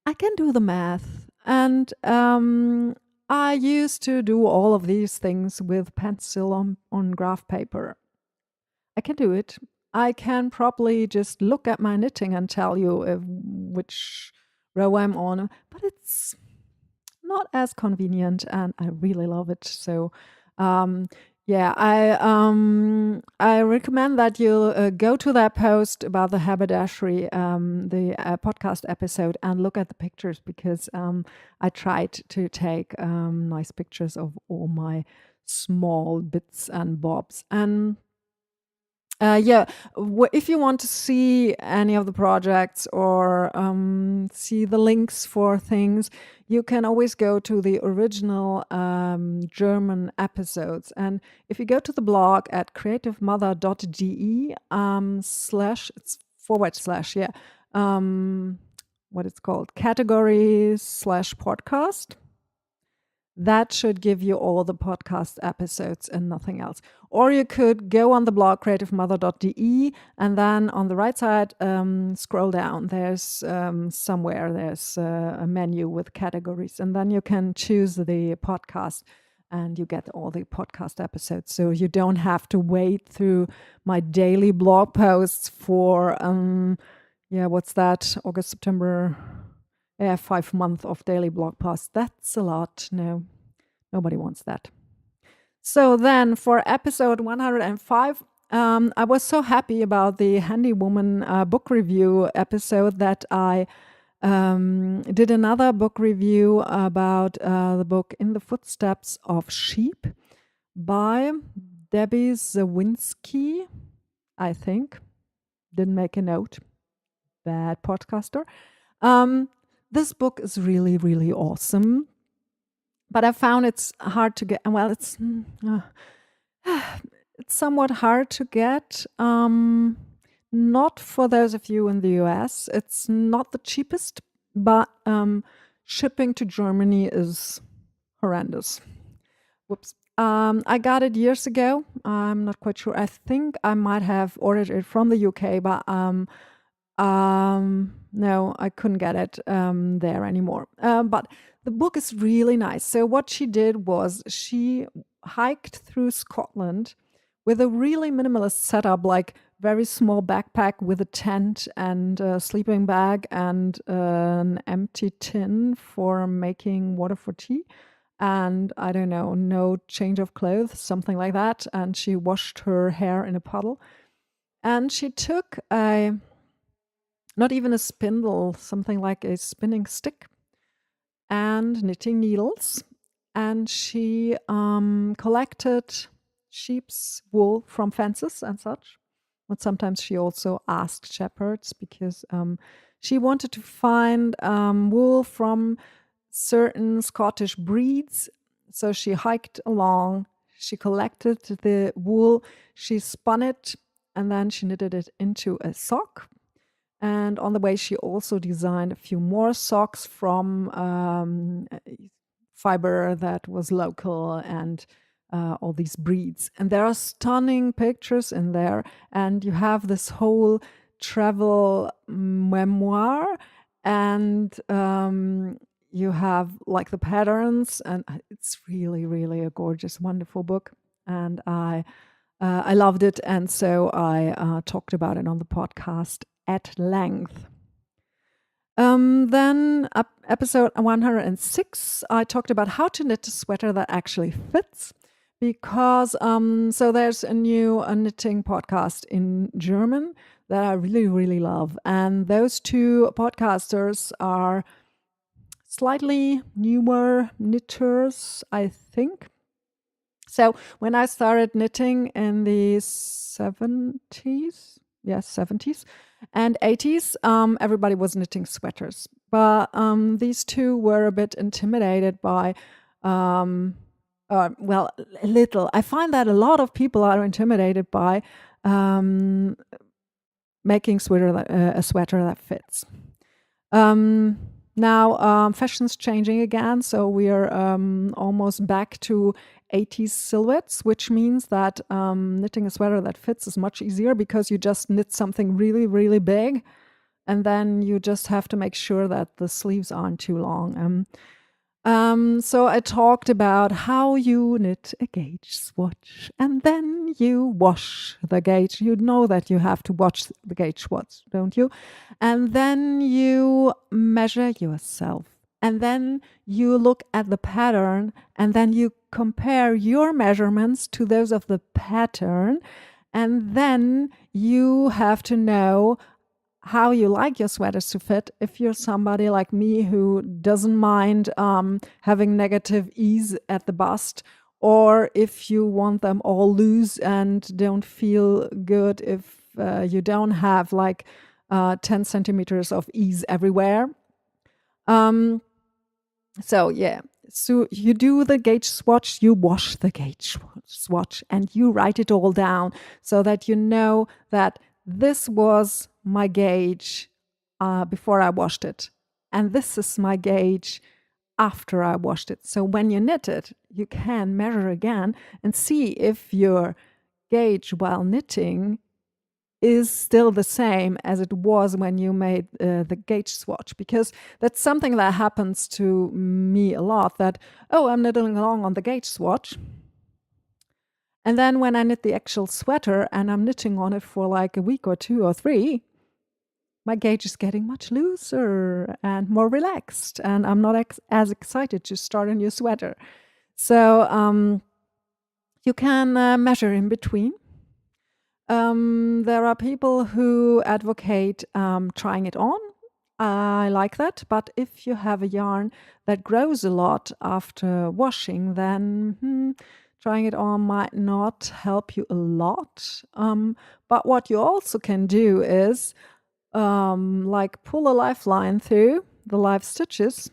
I can do the math. And I used to do all of these things with pencil on graph paper. I can do it. I can probably just look at my knitting and tell you which row I'm on, but it's not as convenient, and I really love it. So, yeah, I recommend that you go to that post about the haberdashery, the podcast episode, and look at the pictures, because I tried to take nice pictures of all my small bits and bobs. And yeah, if you want to see any of the projects or see the links for things, you can always go to the original German episodes. And if you go to the blog at creativemother.de it's / yeah, what it's called, categories /podcast. That should give you all the podcast episodes and nothing else. Or you could go on the blog creativemother.de, and then on the right side, scroll down. There's somewhere there's a menu with categories, and then you can choose the podcast, and you get all the podcast episodes. So you don't have to wait through my daily blog posts for what's that? August, September. 5 months of daily blog posts. That's a lot. No, nobody wants that. So then for episode 105, I was so happy about the Handy Woman book review episode that I did another book review about the book In the Footsteps of Sheep by Debbie Zawinski, I think. Didn't make a note. Bad podcaster. This book is really, really awesome, but I found it's hard to get. Well, it's somewhat hard to get. Not for those of you in the US. It's not the cheapest, but shipping to Germany is horrendous. Whoops. I got it years ago. I'm not quite sure. I think I might have ordered it from the UK, but no, I couldn't get it there anymore. But the book is really nice. So what she did was she hiked through Scotland with a really minimalist setup, like very small backpack with a tent and a sleeping bag and an empty tin for making water for tea. And I don't know, no change of clothes, something like that. And she washed her hair in a puddle. And she took not even a spindle, something like a spinning stick and knitting needles. And she collected sheep's wool from fences and such. But sometimes she also asked shepherds because she wanted to find wool from certain Scottish breeds. So she hiked along, she collected the wool, she spun it, and then she knitted it into a sock. And on the way, she also designed a few more socks from fiber that was local and all these breeds. And there are stunning pictures in there. And you have this whole travel memoir, and you have like the patterns, and it's really, really a gorgeous, wonderful book. And I loved it, and so I talked about it on the podcast at length. Then episode 106, I talked about how to knit a sweater that actually fits, because so there's a new knitting podcast in German that I really, really love. And those two podcasters are slightly newer knitters, I think. So when I started knitting in the 70s, yes, 70s and 80s, everybody was knitting sweaters. But these two were a bit intimidated by, well, a little. I find that a lot of people are intimidated by making a sweater that fits. Now, fashion's changing again, so we are almost back to 80s silhouettes, which means that knitting a sweater that fits is much easier because you just knit something really, really big, and then you just have to make sure that the sleeves aren't too long. So I talked about how you knit a gauge swatch, and then you wash the gauge. You know that you have to wash the gauge swatch, don't you? And then you measure yourself. And then you look at the pattern, and then you compare your measurements to those of the pattern. And then you have to know how you like your sweaters to fit. If you're somebody like me who doesn't mind having negative ease at the bust, or if you want them all loose and don't feel good if you don't have like 10 centimeters of ease everywhere. So yeah, so you do the gauge swatch, you wash the gauge swatch, and you write it all down so that you know that this was my gauge before I washed it, and this is my gauge after I washed it. So when you knit it, you can measure again and see if your gauge while knitting is still the same as it was when you made the gauge swatch, because that's something that happens to me a lot, that, oh, I'm knitting along on the gauge swatch. And then when I knit the actual sweater and I'm knitting on it for like a week or 2 or 3, my gauge is getting much looser and more relaxed, and I'm not as excited to start a new sweater. So you can measure in between. There are people who advocate trying it on. I like that, but if you have a yarn that grows a lot after washing, then trying it on might not help you a lot. But what you also can do is like pull a lifeline through the live stitches,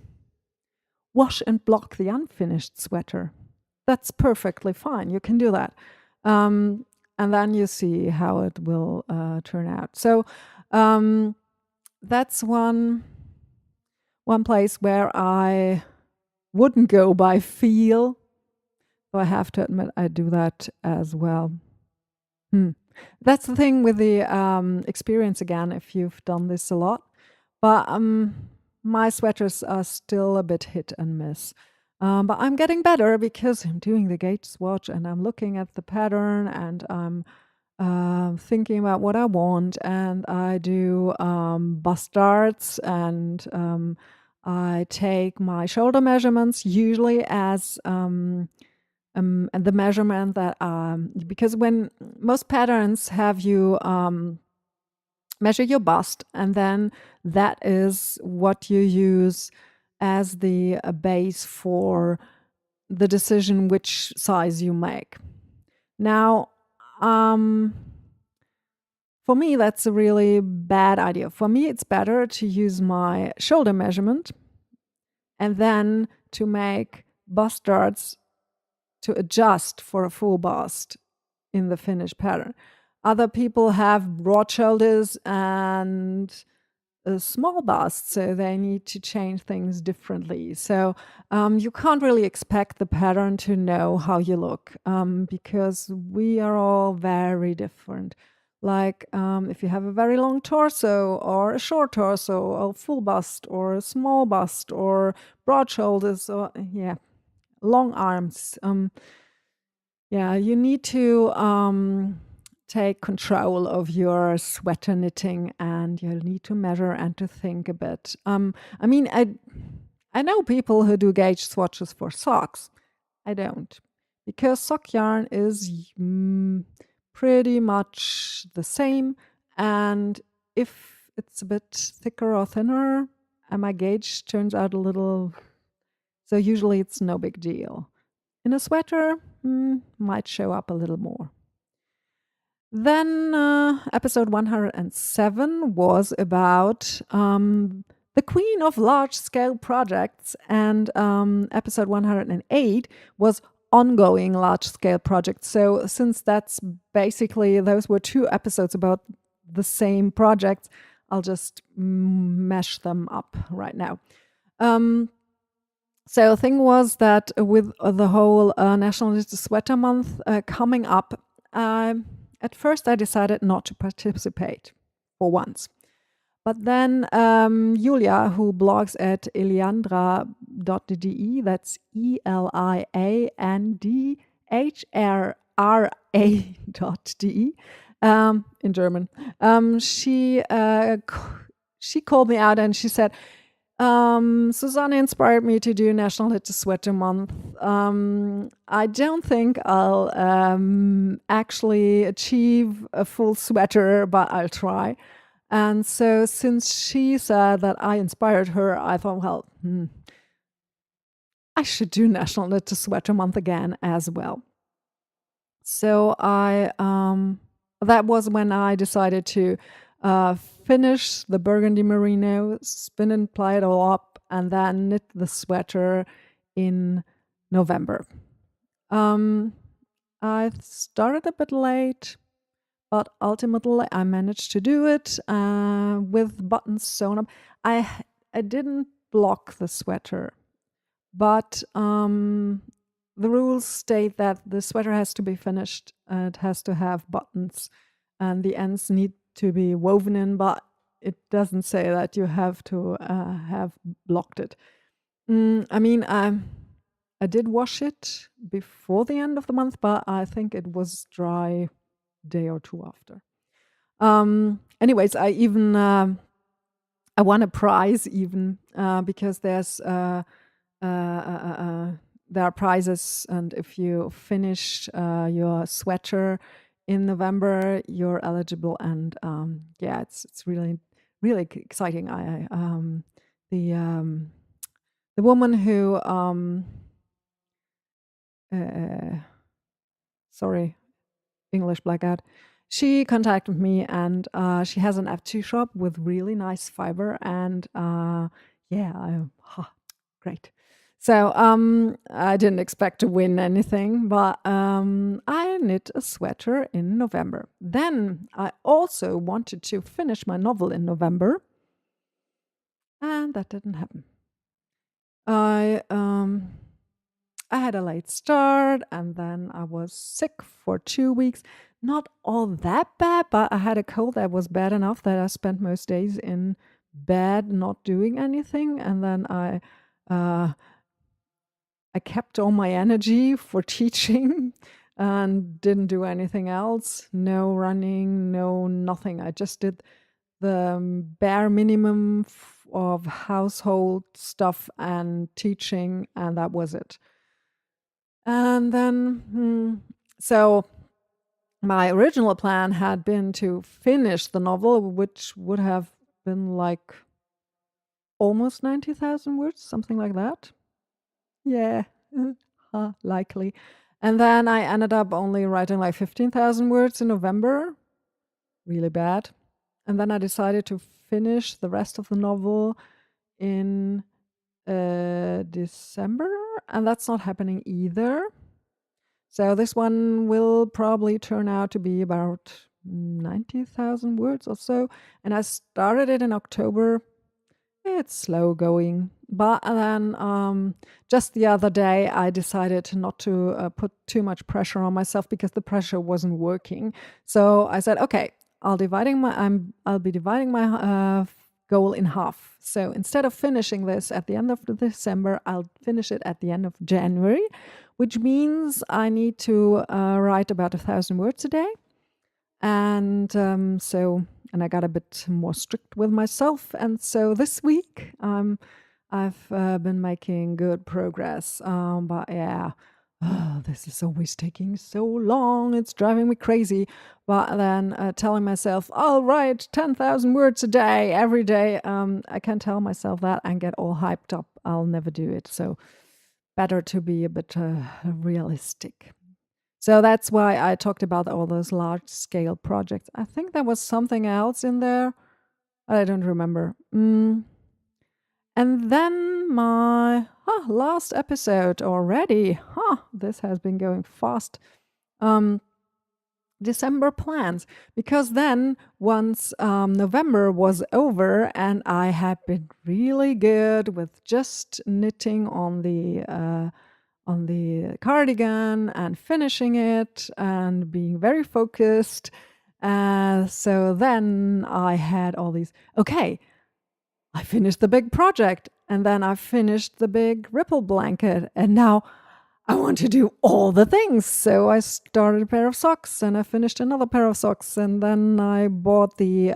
wash and block the unfinished sweater. That's perfectly fine. You can do that. And then you see how it will turn out. So that's one place where I wouldn't go by feel. So I have to admit I do that as well. That's the thing with the experience again, if you've done this a lot. But my sweaters are still a bit hit and miss. But I'm getting better because I'm doing the gauge swatch and I'm looking at the pattern and I'm thinking about what I want. And I do bust darts and I take my shoulder measurements usually as the measurement that because when most patterns have you measure your bust, and then that is what you use as the base for the decision which size you make. Now, for me, that's a really bad idea. For me, it's better to use my shoulder measurement and then to make bust darts to adjust for a full bust in the finished pattern. Other people have broad shoulders and a small bust, so they need to change things differently. So you can't really expect the pattern to know how you look because we are all very different. Like if you have a very long torso or a short torso, or full bust or a small bust or broad shoulders or long arms. You need to take control of your sweater knitting and you need to measure and to think a bit. I know people who do gauge swatches for socks. I don't, because sock yarn is pretty much the same. And if it's a bit thicker or thinner, and my gauge turns out a little, so usually it's no big deal. In a sweater, might show up a little more. Then episode 107 was about the queen of large-scale projects, and episode 108 was ongoing large-scale projects. So since that's basically, those were two episodes about the same projects, I'll just mash them up right now. So the thing was that with the whole National Knitted Sweater Month coming up, at first I decided not to participate for once. But then Julia, who blogs at eliandra.de, that's eliandhra.de, in German, she called me out and she said, Susanne inspired me to do National Knitted Sweater Month. I don't think I'll actually achieve a full sweater, but I'll try. And so since she said that I inspired her, I thought, well, I should do National Knitted Sweater Month again as well. So that was when I decided to finish the burgundy merino, spin and ply it all up, and then knit the sweater in November. I started a bit late, but ultimately I managed to do it with buttons sewn up. I didn't block the sweater, but the rules state that the sweater has to be finished. It has to have buttons, and the ends need to be woven in, but it doesn't say that you have to have blocked it. I did wash it before the end of the month, but I think it was dry day or two after. Anyways, I even I won a prize even because there are prizes, and if you finish your sweater in November, you're eligible, and it's really exciting. The woman who sorry, English blackout. She contacted me, and she has an F2 shop with really nice fiber, and great. So I didn't expect to win anything, but I knit a sweater in November. Then I also wanted to finish my novel in November, and that didn't happen. I had a late start, and then I was sick for 2 weeks. Not all that bad, but I had a cold that was bad enough that I spent most days in bed not doing anything. And then uh, I kept all my energy for teaching and didn't do anything else. No running, no nothing. I just did the bare minimum of household stuff and teaching, and that was it. And then, so my original plan had been to finish the novel, which would have been like almost 90,000 words, something like that. Yeah, likely. And then I ended up only writing like 15,000 words in November. Really bad. And then I decided to finish the rest of the novel in December, and that's not happening either. So this one will probably turn out to be about 90,000 words or so. And I started it in October. It's slow going. But then just the other day, I decided not to put too much pressure on myself because the pressure wasn't working. So I said, okay, I'll be dividing my goal in half. So instead of finishing this at the end of December, I'll finish it at the end of January, which means I need to write about 1,000 words a day. And and I got a bit more strict with myself. And so this week, I've been making good progress. But yeah, this is always taking so long. It's driving me crazy. But then telling myself, I'll write 10,000 words a day, every day. I can tell myself that and get all hyped up. I'll never do it. So better to be a bit realistic. So that's why I talked about all those large scale projects. I think there was something else in there. I don't remember. And then my last episode already. This has been going fast. December plans, because then once November was over and I had been really good with just knitting on the cardigan and finishing it and being very focused. So then I had all these, okay, I finished the big project, and then I finished the big ripple blanket, and now I want to do all the things. So I started a pair of socks and I finished another pair of socks. And then I bought the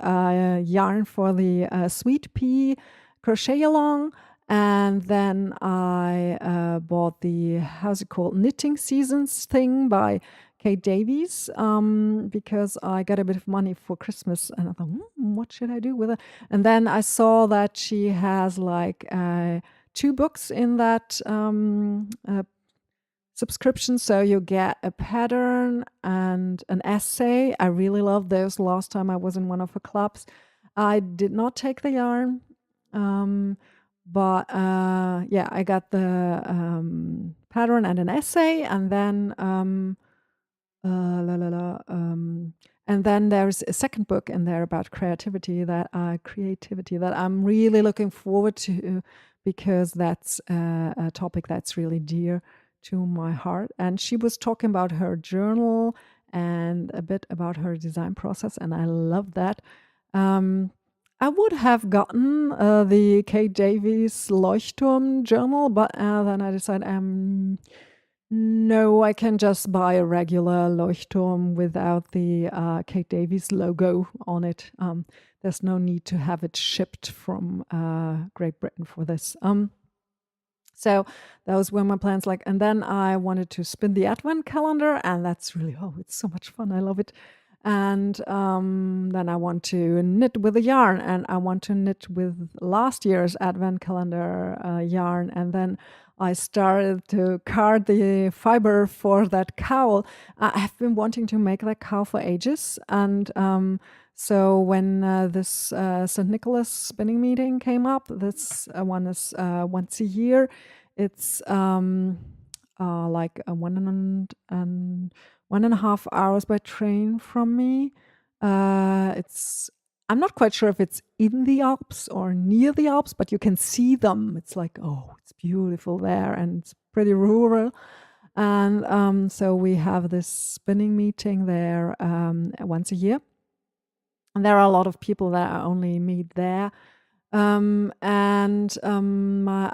yarn for the sweet pea crochet along. And then I bought the, how's it called, Knitting Seasons thing by Kate Davies, because I got a bit of money for Christmas. And I thought, what should I do with it? And then I saw that she has like 2 books in that subscription, so you get a pattern and an essay. I really love those. Last time I was in one of her clubs, I did not take the yarn, but yeah, I got the pattern and an essay, and then and then there's a second book in there about creativity that I'm really looking forward to, because that's a topic that's really dear to my heart. And she was talking about her journal and a bit about her design process, and I love that. I would have gotten the Kate Davies Leuchtturm journal, but then I decided, no, I can just buy a regular Leuchtturm without the Kate Davies logo on it. There's no need to have it shipped from Great Britain for this. So those were my plans. And then I wanted to spin the advent calendar, and that's really, it's so much fun. I love it. And then I want to knit with a yarn, and I want to knit with last year's advent calendar yarn. And then I started to card the fiber for that cowl. I have been wanting to make that cowl for ages. And so when this St. Nicholas spinning meeting came up, this one is once a year. It's like a 1.5 hours by train from me. It's I'm not quite sure if it's in the Alps or near the Alps, but you can see them. It's like, oh, it's beautiful there and it's pretty rural. And so we have this spinning meeting there once a year. And there are a lot of people that I only meet there. I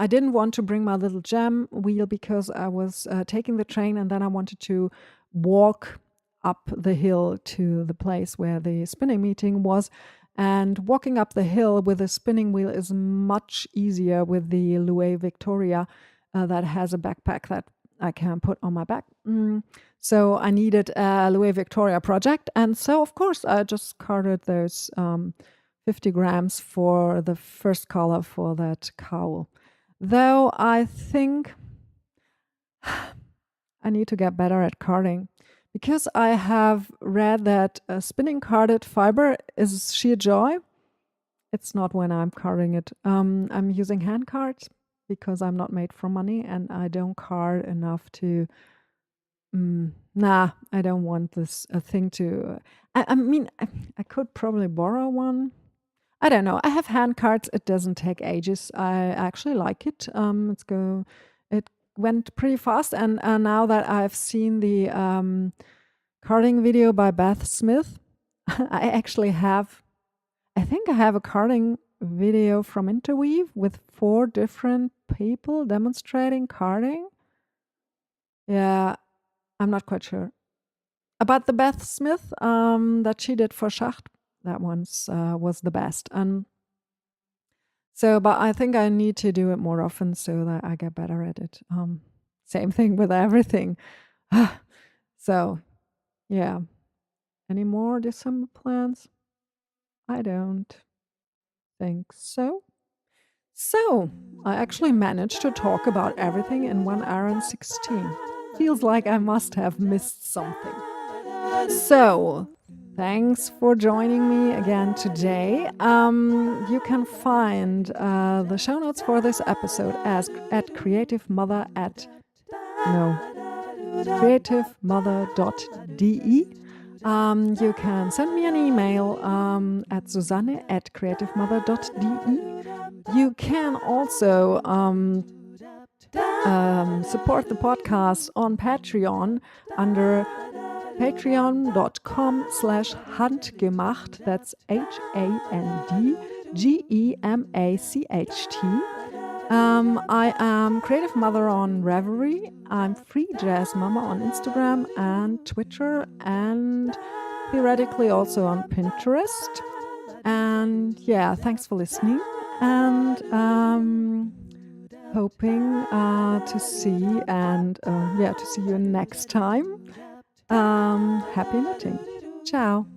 didn't want to bring my little jam wheel because I was taking the train and then I wanted to walk up the hill to the place where the spinning meeting was. And walking up the hill with a spinning wheel is much easier with the Louis Victoria that has a backpack that I can put on my back. So I needed a Louis Victoria project. And so, of course, I just carted those 50 grams for the first color for that cowl. Though I think I need to get better at carding because I have read that spinning carded fiber is sheer joy. It's not when I'm carding it. I'm using hand cards because I'm not made for money and I don't card enough to. I don't want this thing to. I mean, I could probably borrow one. I don't know. I have hand cards. It doesn't take ages. I actually like it. It went pretty fast. And now that I've seen the carding video by Beth Smith, I think I have a carding video from Interweave with 4 different people demonstrating carding. Yeah, I'm not quite sure. About the Beth Smith that she did for Schacht, that one's was the best. But I think I need to do it more often so that I get better at it. Same thing with everything. So, yeah. Any more December plans? I don't think so. So, I actually managed to talk about everything in 1 hour and 16. Feels like I must have missed something. So, thanks for joining me again today. You can find the show notes for this episode at creativemother.de. You can send me an email at susanne@creativemother.de. You can also support the podcast on Patreon under patreon.com/handgemacht. That's HANDGEMACHT. I am Creative Mother on Reverie. I'm Free Jazz Mama on Instagram and Twitter, and theoretically also on Pinterest. And yeah, thanks for listening. And hoping to see you next time. Happy knitting. Ciao.